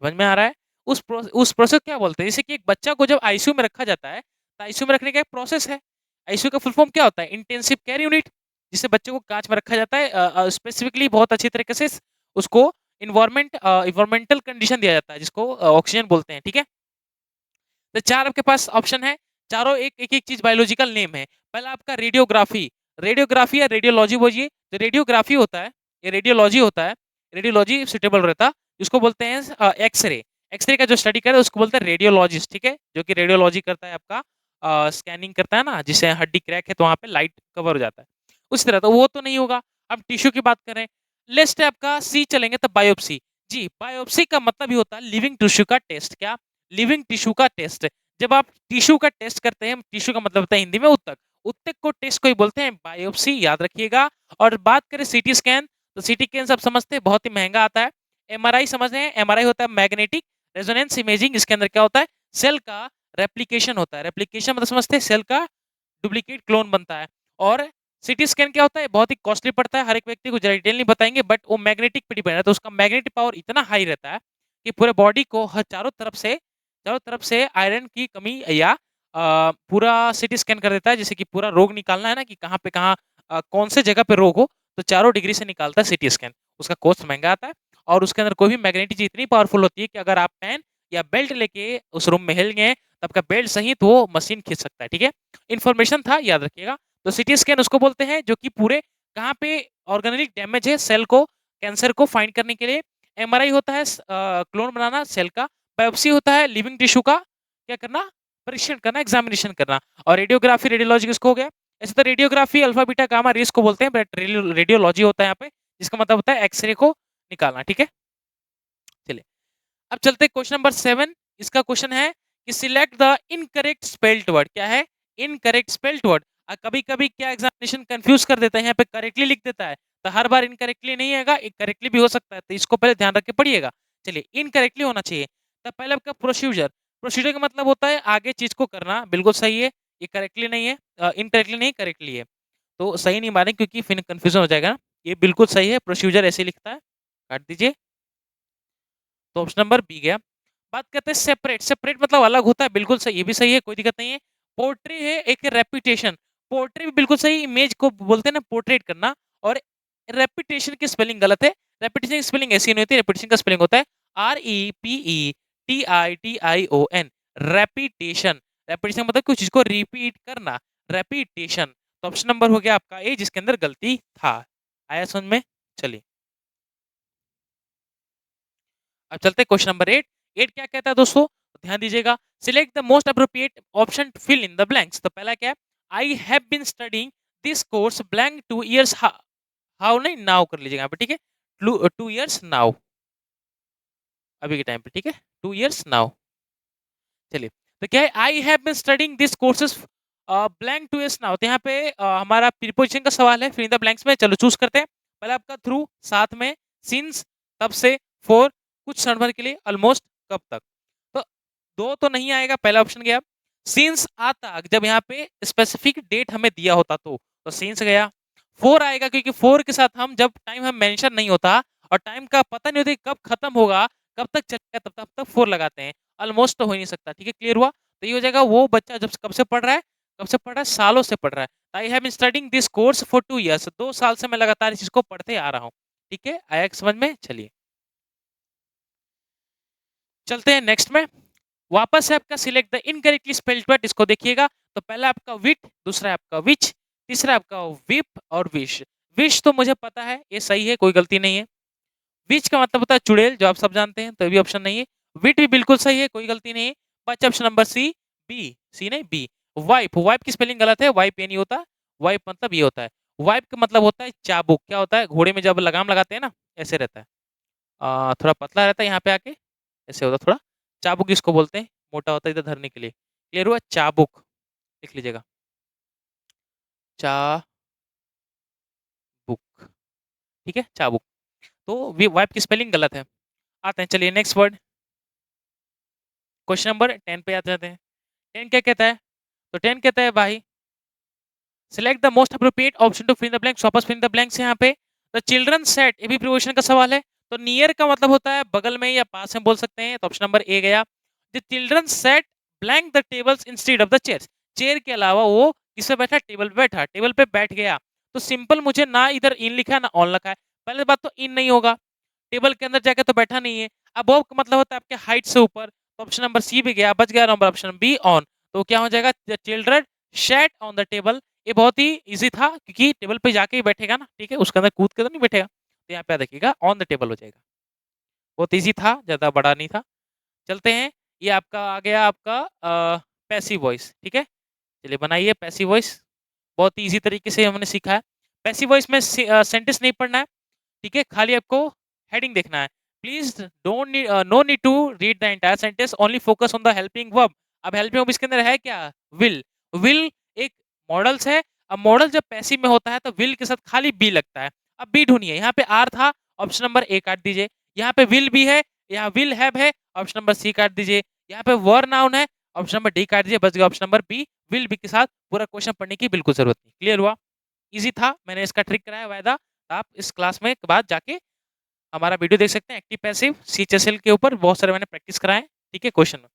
समझ में आ रहा है, उस प्रोसेस क्या बोलते हैं। जैसे कि एक बच्चा को जब आईसीयू में रखा जाता है, तो आईसीयू में रखने का एक प्रोसेस है। आईसीयू का फुल फॉर्म क्या होता है, इंटेंसिव केयर यूनिट, जिससे बच्चे को कांच में रखा जाता है, स्पेसिफिकली बहुत अच्छी तरीके से उसको इन्वायरमेंटल कंडीशन दिया जाता है, जिसको ऑक्सीजन बोलते हैं, ठीक है। तो 4 आपके पास ऑप्शन है, चारों एक एक चीज बायोलॉजिकल नेम है। पहला आपका रेडियोग्राफी, रेडियोग्राफी या रेडियोलॉजी बोलिए, तो रेडियोग्राफी होता है, ये रेडियोलॉजी होता है, रेडियोलॉजी सुटेबल रहता, जिसको बोलते हैं एक्सरे, एक्सरे का जो स्टडी करे उसको बोलते हैं रेडियोलॉजिस्ट, ठीक है, जो कि रेडियोलॉजी करता है आपका स्कैनिंग करता है ना, जिससे हड्डी क्रैक है तो वहाँ पे लाइट कवर हो जाता है, उसी तरह। तो वो तो नहीं होगा। अब टिश्यू की बात करें, लिस्ट है आपका सी चलेंगे, तब बायोप्सी। जी, बायोप्सी का मतलब ही होता है लिविंग टिश्यू का टेस्ट, क्या, लिविंग टिश्यू का टेस्ट। जब आप टिश्यू का टेस्ट करते हैं, टिश्यू का मतलब होता है हिंदी में उत्तक, उत्तक को टेस्ट को ही बोलते हैं बायोप्सी, याद रखिएगा। और बात करें सीटी स्कैन, तो सीटी स्कैन सब समझते हैं, बहुत ही महंगा आता है। एमआरआई समझ रहे हैं, एमआरआई होता है मैग्नेटिक रेजोनेंस इमेजिंग, इसके अंदर क्या होता है, सेल का रेप्लिकेशन होता है, रेप्लिकेशन मतलब समझते हैं सेल का डुप्लीकेट क्लोन बनता है। और सीटी स्कैन क्या होता है, बहुत ही कॉस्टली पड़ता है, हर एक व्यक्ति को डिटेल नहीं बताएंगे, बट वो मैग्नेटिक पे डिपेंड है, तो उसका मैग्नेटिक पावर इतना हाई रहता है कि पूरे बॉडी को चारों तरफ से आयरन की कमी या पूरा सिटी स्कैन कर देता है, जैसे कि पूरा रोग निकालना है ना कि कहाँ पे कहाँ कौन से जगह पे रोग हो, तो चारों डिग्री से निकालता है सिटी स्कैन। उसका कॉस्ट महंगा आता है और उसके अंदर कोई भी मैग्नेटिक इतनी पावरफुल होती है कि अगर आप पेन या बेल्ट लेके उस रूम में हिल गए तब का बेल्ट सहित वो मशीन खींच सकता है। ठीक है, इन्फॉर्मेशन था, याद रखिएगा। तो सिटी स्कैन उसको बोलते हैं जो कि पूरे कहाँ पे ऑर्गेनिक डैमेज है सेल को, कैंसर को फाइंड करने के लिए। एमआरआई होता है क्लोन बनाना सेल का। बायोप्सी होता है लिविंग टिश्यू का क्या करना, परीक्षण करना, एग्जामिनेशन करना। और रेडियोग्राफी रेडियोलॉजी किसको हो गया, ऐसे तो radiography alpha beta gamma rays को बोलते हैं, बट रेडियोलॉजी होता है यहाँ पे, जिसका मतलब होता है एक्सरे को निकालना। ठीक है, चलिए अब चलते हैं क्वेश्चन नंबर 7। इसका क्वेश्चन है कि select the incorrect spelled word. क्या है, इनकरेक्ट स्पेल्ड वर्ड। कभी कभी क्या एग्जामिनेशन कंफ्यूज कर देता है, यहाँ पे करेक्टली लिख देता है, तो हर बार इनकरेक्टली नहीं आएगा, करेक्टली भी हो सकता है, तो इसको पहले ध्यान रख के पढ़िएगा। चलिए, इनकरेक्टली होना चाहिए। तो पहले आपका प्रोसीजर, प्रोसीजर का मतलब होता है आगे चीज को करना, बिल्कुल सही है, ये करेक्टली नहीं है, इनकरेक्टली नहीं, करेक्टली है, तो सही नहीं माने क्योंकि फिर कंफ्यूजन हो जाएगा ना। ये बिल्कुल सही है, प्रोसीजर ऐसे लिखता है, काट दीजिए। तो ऑप्शन नंबर बी गया। बात करते हैं सेपरेट, सेपरेट मतलब अलग होता है, बिल्कुल सही, ये भी सही है, कोई दिक्कत नहीं है। पोर्ट्रे है एक रेपुटेशन, पोर्ट्रे भी बिल्कुल सही, इमेज को बोलते हैं ना पोर्ट्रेट करना। और रेपुटेशन की स्पेलिंग गलत है, रेपुटेशन की स्पेलिंग ऐसी नहीं होती, रेपुटेशन का स्पेलिंग होता है REPETITION, रेपिटेशन। रेपिटेशन मतलब कुछ चीज को रिपीट करना, रेपिटेशन। तो ऑप्शन नंबर हो गया आपका ए, जिसके अंदर गलती था। आया समझ में, चलिए अब चलते हैं क्वेश्चन नंबर 8। 8 क्या कहता है दोस्तों, तो ध्यान दीजिएगा। Select the most appropriate option to fill in the blanks. तो पहला क्या है, I have been studying this course blank 2 years, how नहीं नाउ कर लीजिएगा यहाँ पे। ठीक है, 2 इयर्स नाउ, अभी के टाइम पे। ठीक है, 2 इयर्स नाउ। चलिए, तो क्या है, I have been studying this courses blank 2 years now. तो यहाँ पे हमारा प्रीपोजिशन का सवाल है, फिल इन द ब्लैंक्स में। चलो चूज करते हैं। पहले आपका थ्रू, साथ में, सिंस, तब से, फॉर, कुछ क्षण भर के लिए, ऑलमोस्ट, कब तक। तो दो तो नहीं आएगा, पहला ऑप्शन गया। सिंस आता जब यहाँ पे स्पेसिफिक डेट हमें दिया होता तो सिंस गया। फोर आएगा क्योंकि फोर के साथ हम जब टाइम हम मेंशन नहीं होता और टाइम का पता नहीं होता कि कब खत्म होगा, कब तक चलेगा, तब तक फोर लगाते हैं। ऑलमोस्ट तो हो ही नहीं सकता। ठीक है, क्लियर हुआ। तो ये हो जाएगा वो बच्चा जब कब से पढ़ रहा है, कब से पढ़ रहा है, सालों से पढ़ रहा है। I have been studying this course for 2 years, 2 साल से मैं लगातार इस चीज को पढ़ते आ रहा हूँ। ठीक है, आया समझ में, चलिए चलते हैं नेक्स्ट में। वापस से आपका select the incorrectly spelled word, इसको देखिएगा। तो पहला आपका विट, दूसरा आपका विच, तीसरा आपका विप और विश। विश तो मुझे पता है ये सही है, कोई गलती नहीं है। विच का मतलब होता है चुड़ैल, जो आप सब जानते हैं, तो ये भी ऑप्शन नहीं है। विट भी बिल्कुल सही है, कोई गलती नहीं है। बचा ऑप्शन नंबर सी, बी, सी नहीं बी। वाइप, वाइप की स्पेलिंग गलत है, वाइप ये नहीं होता, वाइप मतलब ये होता है। वाइप का मतलब होता है चाबुक। क्या होता है, घोड़े में जब लगाम लगाते हैं ना, ऐसे रहता है, थोड़ा पतला रहता है, यहाँ पे आके ऐसे होता है थोड़ा। चाबुक इसको बोलते हैं, मोटा होता है इधर धरने के लिए। क्लियर हुआ, चाबुक लिख लीजिएगा, चाबुक। ठीक है, चाबुक। तो वाइप की स्पेलिंग गलत है। आते हैं, चलिए नेक्स्ट वर्ड, क्वेश्चन नंबर 10 पे आते जाते हैं। 10 क्या कहता है, तो 10 कहता है भाई select the most appropriate option to fill the blanks. वापस फिल द ब्लैंक्स यहाँ पे। द चिल्ड्रन सेट, ये भी प्रिपोजिशन का सवाल है। तो नियर का मतलब होता है बगल में या पास में बोल सकते हैं, तो ऑप्शन नंबर ए गया। The children set blank the tables instead of the chairs. Chair के अलावा वो किसपे बैठा, टेबल पे बैठा, टेबल पे बैठ गया। तो सिंपल, मुझे ना इधर इन लिखा है ना ऑन लिखा है। पहले बात तो इन नहीं होगा, टेबल के अंदर जाके तो बैठा नहीं है। अब का मतलब होता है आपके हाइट से ऊपर, तो ऑप्शन नंबर सी भी गया, बच गया नंबर ऑप्शन बी ऑन। तो क्या हो जाएगा, children sat on the table. ये बहुत ही इजी था क्योंकि टेबल पे जाके ही बैठेगा ना, ठीक है, उसके अंदर कूद के तो नहीं बैठेगा। तो यहाँ पे देखिएगा ऑन द टेबल हो जाएगा, बहुत इजी था, ज्यादा बड़ा नहीं था। चलते हैं, ये आपका आ गया आपका पैसिव वॉइस। ठीक है, चलिए बनाइए पैसिव वॉइस, बहुत ही इजी तरीके से हमने सीखा है। पैसिव वॉइस में सेंटेंस नहीं पढ़ना है, ठीक है, खाली आपको हेडिंग देखना है। Please don't need, no need to read the entire sentence, only focus on the helping verb. अब हेल्पिंग वर्ब इसके अंदर है क्या, विल। विल एक मॉडल्स है। अब मॉडल जब पैसिव में होता है तो विल के साथ खाली बी लगता है। अब बी ढूंढिए, यहाँ पे आर था, ऑप्शन नंबर ए काट दीजिए। यहाँ पे विल भी है, यहाँ विल हैव है, ऑप्शन नंबर सी काट दीजिए। यहाँ पे वर नाउन है, ऑप्शन नंबर डी काट दीजिए, बच गया option number B, will be के साथ पूरा क्वेश्चन पढ़ने की बिल्कुल जरूरत नहीं। क्लियर हुआ? ईजी था, मैंने इसका ट्रिक कराया वायदा। आप इस क्लास में के बाद जाके हमारा वीडियो देख सकते हैं एक्टिव पैसिव सीएचएसएल के ऊपर, बहुत सारे मैंने प्रैक्टिस कराए। ठीक है, question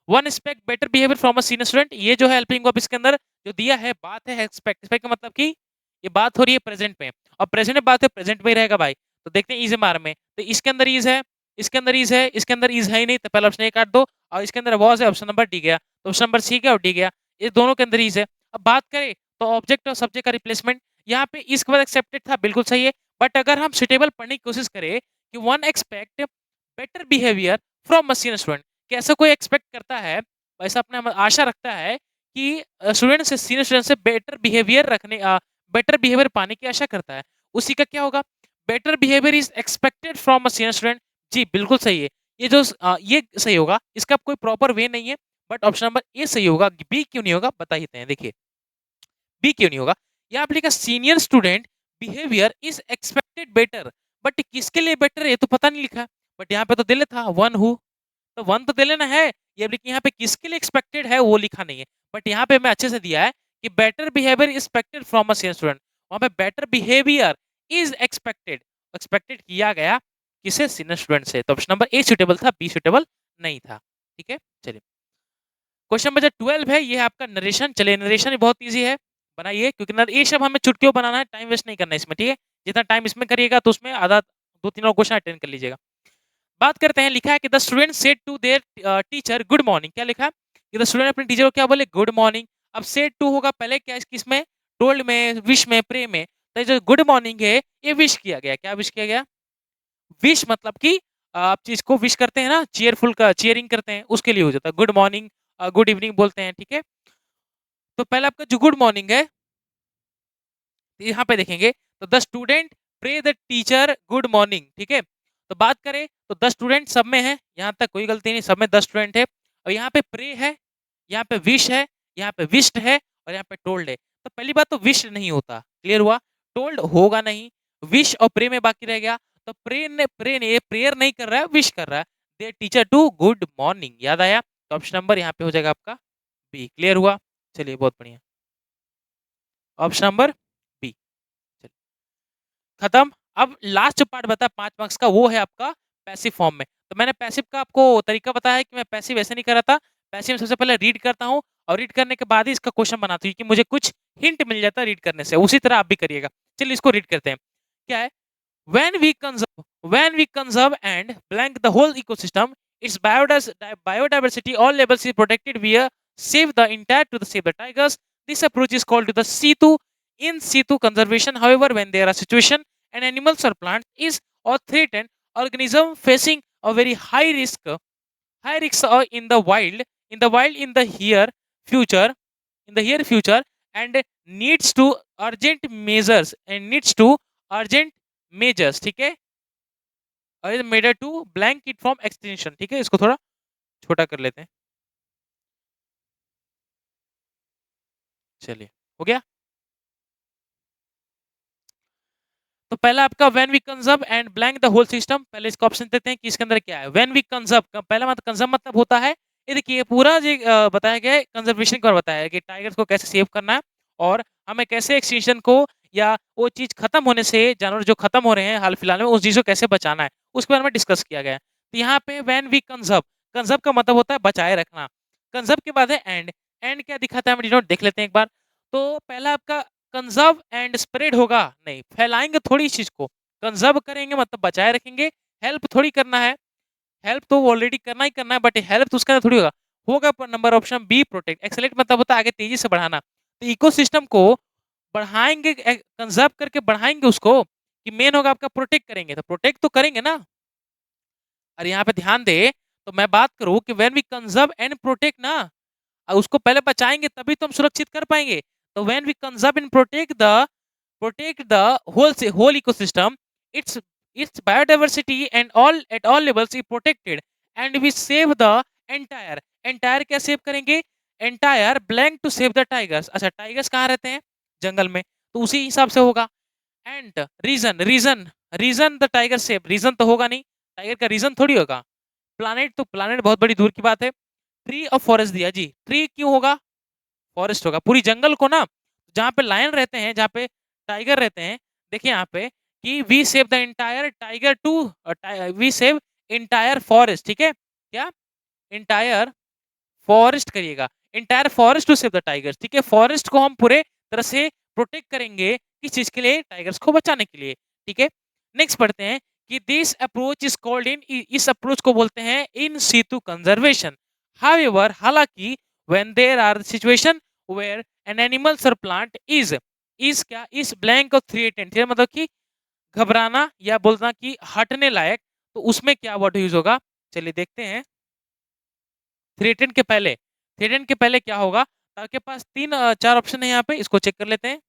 one expect better behaviour from a senior student, ये जो है हेल्पिंग वर्ब इसके अंदर जो दिया है बात है एक्सपेक्ट, एक्सपेक्ट का मतलब कि ये बात हो रही है प्रेजेंट में, और प्रेजेंट में बात है प्रेजेंट में ही रहेगा भाई। तो देखते हैं इज मार में, तो इसके अंदर इज है, इसके अंदर इज है, इसके अंदर इज है ही नहीं, तो पहला ऑप्शन ए काट दो, और इसके अंदर वॉज है, ऑप्शन नंबर डी गया, तो ऑप्शन नंबर सी गया और डी गया, ये दोनों के अंदर इज है। अब बात करें तो ऑब्जेक्ट और सब्जेक्ट का रिप्लेसमेंट यहाँ पे इसके बाद एक्सेप्टेड था, बिल्कुल सही है। बट अगर हम सुटेबल पढ़ने की कोशिश करें कि one expect better behaviour from a senior student, कैसा कोई एक्सपेक्ट करता है, ऐसा अपने आशा रखता है कि स्टूडेंट से सीनियर स्टूडेंट से बेटर बिहेवियर रखने, बेटर बिहेवियर पाने की आशा करता है, उसी का क्या होगा, better behaviour is expected from a senior student. जी बिल्कुल सही है, ये जो ये सही होगा, इसका कोई प्रॉपर वे नहीं है, बट ऑप्शन नंबर ए सही होगा। बी क्यों नहीं होगा बता ही हैं, देखिए बी क्यों नहीं होगा। यहाँ पे लिखा senior student behaviour is expected better, but किसके लिए बेटर है ये तो पता नहीं लिखा, बट यहाँ पे तो दे था वन हु, तो वन तो दे लेना है, ये लेकिन यहाँ पे किसके लिए एक्सपेक्टेड है वो लिखा नहीं है, बट यहाँ पे मैं अच्छे से दिया है कि better behaviour is expected from a senior student, वहां पे better behaviour is expected, expected किया गया किसे, सीनियर स्टूडेंट से, तो ऑप्शन नंबर ए सुटेबल था, बी सुटेबल नहीं था। ठीक है, चलिए क्वेश्चन नंबर 12 है, ये है आपका नरेशन। चलिए नरेशन भी बहुत इजी है, बनाइए, क्योंकि ये सब हमें चुटकियों बनाना है, टाइम वेस्ट नहीं करना है इसमें। ठीक है, जितना टाइम इसमें करिएगा तो उसमें आधा दो तीन और क्वेश्चन अटेंड कर लीजिएगा। बात करते हैं, लिखा है कि the student said to their teacher good morning, क्या लिखा है कि द स्टूडेंट अपने टीचर को क्या बोले, गुड मॉर्निंग। अब सेड टू होगा पहले क्या किसमें, टोल्ड में, विश में, प्रे में, तो जो गुड मॉर्निंग है ये विश किया गया, क्या विश किया गया, विश मतलब कि आप चीज को विश करते हैं ना, चीयरफुल का चीयरिंग करते हैं, उसके लिए हो जाता है गुड मॉर्निंग, गुड इवनिंग बोलते हैं। ठीक है, तो पहले आपका जो गुड मॉर्निंग है यहाँ पे देखेंगे, तो the student pray the teacher good morning. ठीक है, तो बात करें तो द स्टूडेंट सब में है, यहाँ तक कोई गलती नहीं, सब में द स्टूडेंट है, और यहाँ पे प्रे है, यहाँ पे विश है, यहाँ पे विश्ड है, और यहाँ पे टोल्ड है। तो पहली बात तो विश नहीं होता, क्लियर हुआ, टोल्ड होगा नहीं, विश और प्रे में बाकी रह गया, तो प्रे ने ये प्रेयर नहीं कर रहा है, विश कर रहा है, दे टीचर टू गुड मॉर्निंग, याद आया, तो ऑप्शन नंबर यहाँ पे हो जाएगा आपका बी। क्लियर हुआ, चलिए बहुत बढ़िया, ऑप्शन नंबर बी खत्म। अब लास्ट पार्ट बता 5 मार्क्स का, वो है आपका पैसिव फॉर्म में। तो मैंने पैसिव का आपको तरीका बताया है कि मैं पैसिव ऐसे नहीं कर रहा था, पैसिव में सबसे पहले रीड करता हूँ, और रीड करने के बाद ही इसका क्वेश्चन बनाता हूँ, क्योंकि मुझे कुछ हिंट मिल जाता है रीड करने से, उसी तरह आप भी करिएगा। चलिए इसको रीड करते हैं, क्या है, when we conserve and blank the whole ecosystem, its biodiversity all levels is protected, we save the entire to the save the tigers. This approach is called to the situ in situ conservation. However, when there are situation and animals or plants is or threatened organism facing a very high risk in the wild, in the future, future, and needs to urgent measures, ठीक है, और measure to blank it from extension. ठीक है, इसको थोड़ा छोटा कर लेते हैं, चलिए हो गया। तो पहला आपका when we conserve and blank the whole system, पहले इसका ऑप्शन देते हैं कि इसके अंदर क्या है। व्हेन वी कंजर्व, पहला मतलब कंजर्व मतलब होता है, ये देखिए पूरा जो बताया गया है कंजर्वेशन का बताया है कि टाइगर्स को कैसे सेव करना है, और हमें कैसे एक्सटेंशन को या वो चीज खत्म होने से, जानवर जो खत्म हो रहे हैं हाल फिलहाल में, उस चीज को कैसे बचाना है, उसके बारे में डिस्कस किया गया है। तो यहाँ पे व्हेन वी कंजर्व, कंजर्व का मतलब होता है बचाए रखना, कंजर्व के बाद है एंड, एंड क्या दिखाता है हम डिनोट देख लेते हैं एक बार। तो पहला आपका कंजर्व एंड स्प्रेड होगा, नहीं फैलाएंगे थोड़ी चीज को, कंजर्व करेंगे मतलब बचाए रखेंगे, हेल्प थोड़ी करना है, हेल्प तो ऑलरेडी करना ही करना है, बट हेल्प तो उसका अंदर थोड़ी होगा, होगा पर number option B protect, excellent मतलब होता है आगे तेजी से बढ़ाना, तो इकोसिस्टम को बढ़ाएंगे, कंजर्व करके बढ़ाएंगे उसको, कि मेन होगा आपका प्रोटेक्ट करेंगे, तो प्रोटेक्ट तो करेंगे ना। और यहाँ पे ध्यान दे, तो मैं बात करूं कि when we conserve and protect ना, उसको पहले बचाएंगे तभी तो हम सुरक्षित कर पाएंगे। तो when we conserve and protect the whole ecosystem, its biodiversity and all at all levels is protected, and we save the entire क्या सेव करेंगे, entire blank to save the tigers। अच्छा टाइगर्स कहाँ रहते हैं, जंगल में, तो उसी हिसाब से होगा। And reason the tiger save, reason तो होगा नहीं, टाइगर का रीजन थोड़ी होगा, प्लानेट तो प्लानेट बहुत बड़ी दूर की बात है, ट्री और फॉरेस्ट दिया जी। ट्री क्यों होगा? फॉरेस्ट होगा। पूरी जंगल को ना, जहाँ पे लायन रहते हैं, जहाँ पे टाइगर रहते हैं, देखिए यहाँ पे कि we save the entire tiger to we save entire forest, ठीक है? क्या? एंटायर फॉरेस्ट करिएगा, entire forest to save the tigers, ठीक है? फॉरेस्ट को हम पूरे तरह से प्रोटेक्ट करेंगे, किस चीज के लिए? टाइगर्स को बचाने के लिए, ठीक है? नेक्स्ट पढ़ते हैं कि this approach is called in, इस अप्रोच को बोलते हैं इन सीटू कंजर्वेशन। हाउएवर, हालांकि when there are situation where an animals और प्लांट इज क्या? इज ब्लैंक और थ्रेटेंड, मतलब कि घबराना या बोलना कि हटने लायक, तो उसमें क्या वर्ड यूज होगा? चलिए देखते हैं। थ्रेटेंड के पहले क्या होगा? आपके पास तीन चार ऑप्शन है यहाँ पे, इसको चेक कर लेते हैं।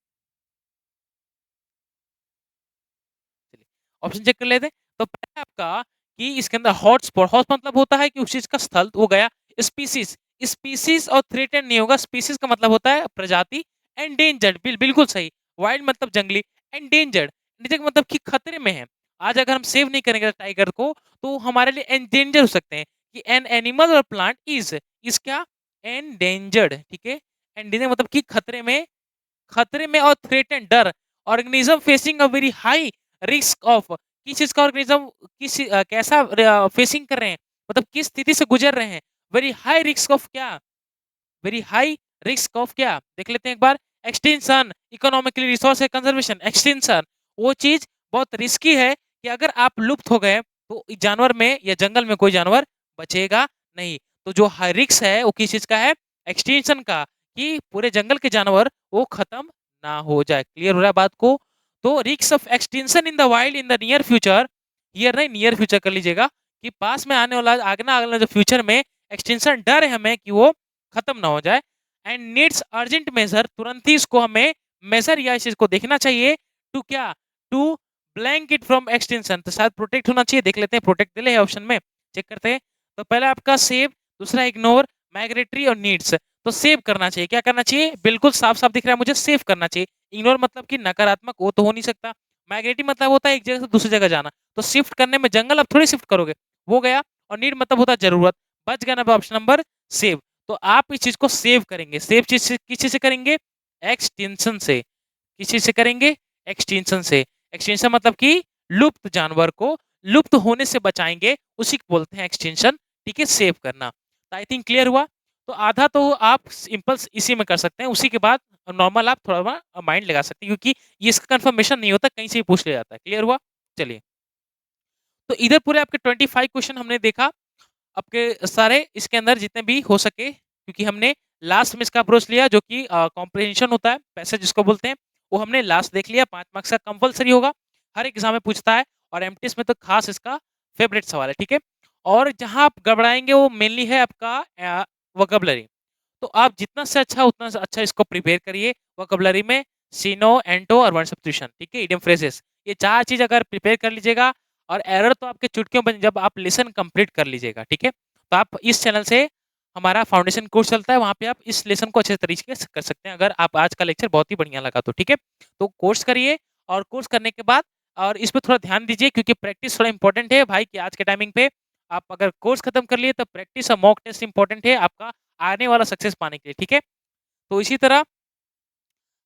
ऑप्शन चेक कर लेते हैं। तो पहले आपका कि इसके अंदर हॉट स्पॉट, हॉट मतलब होता है कि उस चीज का स्थल, हो गया स्पीसीज। स्पीसीज और थ्रेटेंड नहीं होगा। स्पीसीज का मतलब होता है प्रजाति, एंडेंजर्ड बिल्कुल सही। वाइल्ड मतलब जंगली, एंडेंजर्ड मतलब कि खतरे में है। आज अगर हम सेव नहीं करेंगे टाइगर को, तो हमारे लिए एंडेंजर हो सकते हैं। कि एन एनिमल और प्लांट इज क्या? एंडेंजर्ड, ठीक है? एंडेंजर मतलब कि खतरे में और थ्रेटन डर, organism facing a very high risk of, किस चीज का ऑर्गेनिज्म, कैसा फेसिंग कर रहे हैं, मतलब किस स्थिति से गुजर रहे हैं? वेरी हाई रिस्क ऑफ क्या? वेरी हाई रिस्क ऑफ क्या? देख लेते हैं एक बार। Extension, economically resource conservation. Extension वो चीज बहुत रिस्की है कि अगर आप लुप्त हो गए तो जानवर में या जंगल में कोई जानवर बचेगा नहीं। तो जो हाई रिस्क है वो किस चीज का है? एक्सटेंशन का, कि पूरे जंगल के जानवर वो खत्म ना हो जाए। क्लियर हो रहा है बात को? तो risk of extension in the wild in the near future, here नहीं नियर फ्यूचर कर लीजिएगा, कि पास में आने वाला आगे जो फ्यूचर में एक्सटेंशन डर है हमें कि वो खत्म ना हो जाए। एंड नीड्स अर्जेंट मेजर, तुरंत ही इसको हमें मेजर या इस चीज को देखना चाहिए। टू क्या? To blank it from extension, तो शायद प्रोटेक्ट होना चाहिए। देख लेते हैं प्रोटेक्ट दिले है ऑप्शन में, चेक करते हैं। तो पहला आपका सेव, दूसरा इग्नोर, माइग्रेटरी और नीड्स। तो सेव करना चाहिए, क्या करना चाहिए? बिल्कुल साफ साफ दिख रहा है मुझे, सेव करना चाहिए। इग्नोर मतलब कि नकारात्मक, वो तो हो नहीं सकता। माइग्रेटरी मतलब होता है एक जगह से दूसरी जगह जाना, तो शिफ्ट करने में जंगल अब थोड़ी शिफ्ट करोगे, वो गया। और नीड मतलब होता है जरूरत, बच गया ना ऑप्शन नंबर सेव। तो आप इस चीज को सेव करेंगे। सेव चीज से किस चीज से करेंगे? एक्सटेंशन से। किस चीज से करेंगे? एक्सटेंशन से। एक्सटेंशन मतलब कि लुप्त जानवर को लुप्त होने से बचाएंगे, उसी को बोलते हैं एक्सटेंशन, ठीक है? सेव करना। तो आई थिंक क्लियर हुआ। तो आधा तो आप इम्पल्स इसी में कर सकते हैं, उसी के बाद नॉर्मल आप थोड़ा माइंड लगा सकते हैं, क्योंकि ये इसका कंफर्मेशन नहीं होता, कहीं से भी पूछ लिया जाता है। क्लियर हुआ? चलिए, तो इधर पूरे आपके 25 क्वेश्चन हमने देखा, आपके सारे इसके अंदर जितने भी हो सके, क्योंकि हमने लास्ट में इसका अप्रोच लिया जो कि कॉम्प्रिहेंशन होता है, पैसेज जिसको बोलते हैं, वो हमने लास्ट देख लिया। 5 मार्क्स का कंपलसरी होगा, हर एग्जाम में पूछता है, और एमटीएस में तो खास इसका फेवरेट सवाल है, ठीक है? और जहां आप घबराएंगे वो मेनली है आपका वोकैबुलरी। तो आप जितना से अच्छा उतना से अच्छा इसको प्रिपेयर करिए। वोकैबुलरी में सीनो, एंटो और वर्ड सब्स्टिट्यूशन, ठीक है? इडियम फ्रेजेस, ये चार चीज अगर प्रिपेयर कर लीजिएगा, और एरर तो आपके चुटकियों में जब आप लेसन कंप्लीट कर लीजिएगा, ठीक है? तो आप इस चैनल से, हमारा फाउंडेशन कोर्स चलता है, वहाँ पे आप इस लेसन को अच्छे तरीके से कर सकते हैं, अगर आप आज का लेक्चर बहुत ही बढ़िया लगा तो, ठीक है? तो कोर्स करिए, और कोर्स करने के बाद और इस पे थोड़ा ध्यान दीजिए, क्योंकि प्रैक्टिस थोड़ा इंपॉर्टेंट है भाई, कि आज के टाइमिंग पे आप अगर कोर्स खत्म कर लिए तो प्रैक्टिस और मॉक टेस्ट इंपॉर्टेंट है आपका आने वाला सक्सेस पाने के लिए, ठीक है? तो इसी तरह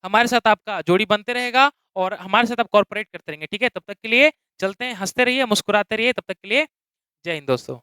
हमारे साथ आपका जोड़ी बनते रहेगा, और हमारे साथ आप कॉर्पोरेट करते रहेंगे, ठीक है? तब तक के लिए चलते हैं, हंसते रहिए, मुस्कुराते रहिए, तब तक के लिए जय हिंद दोस्तों।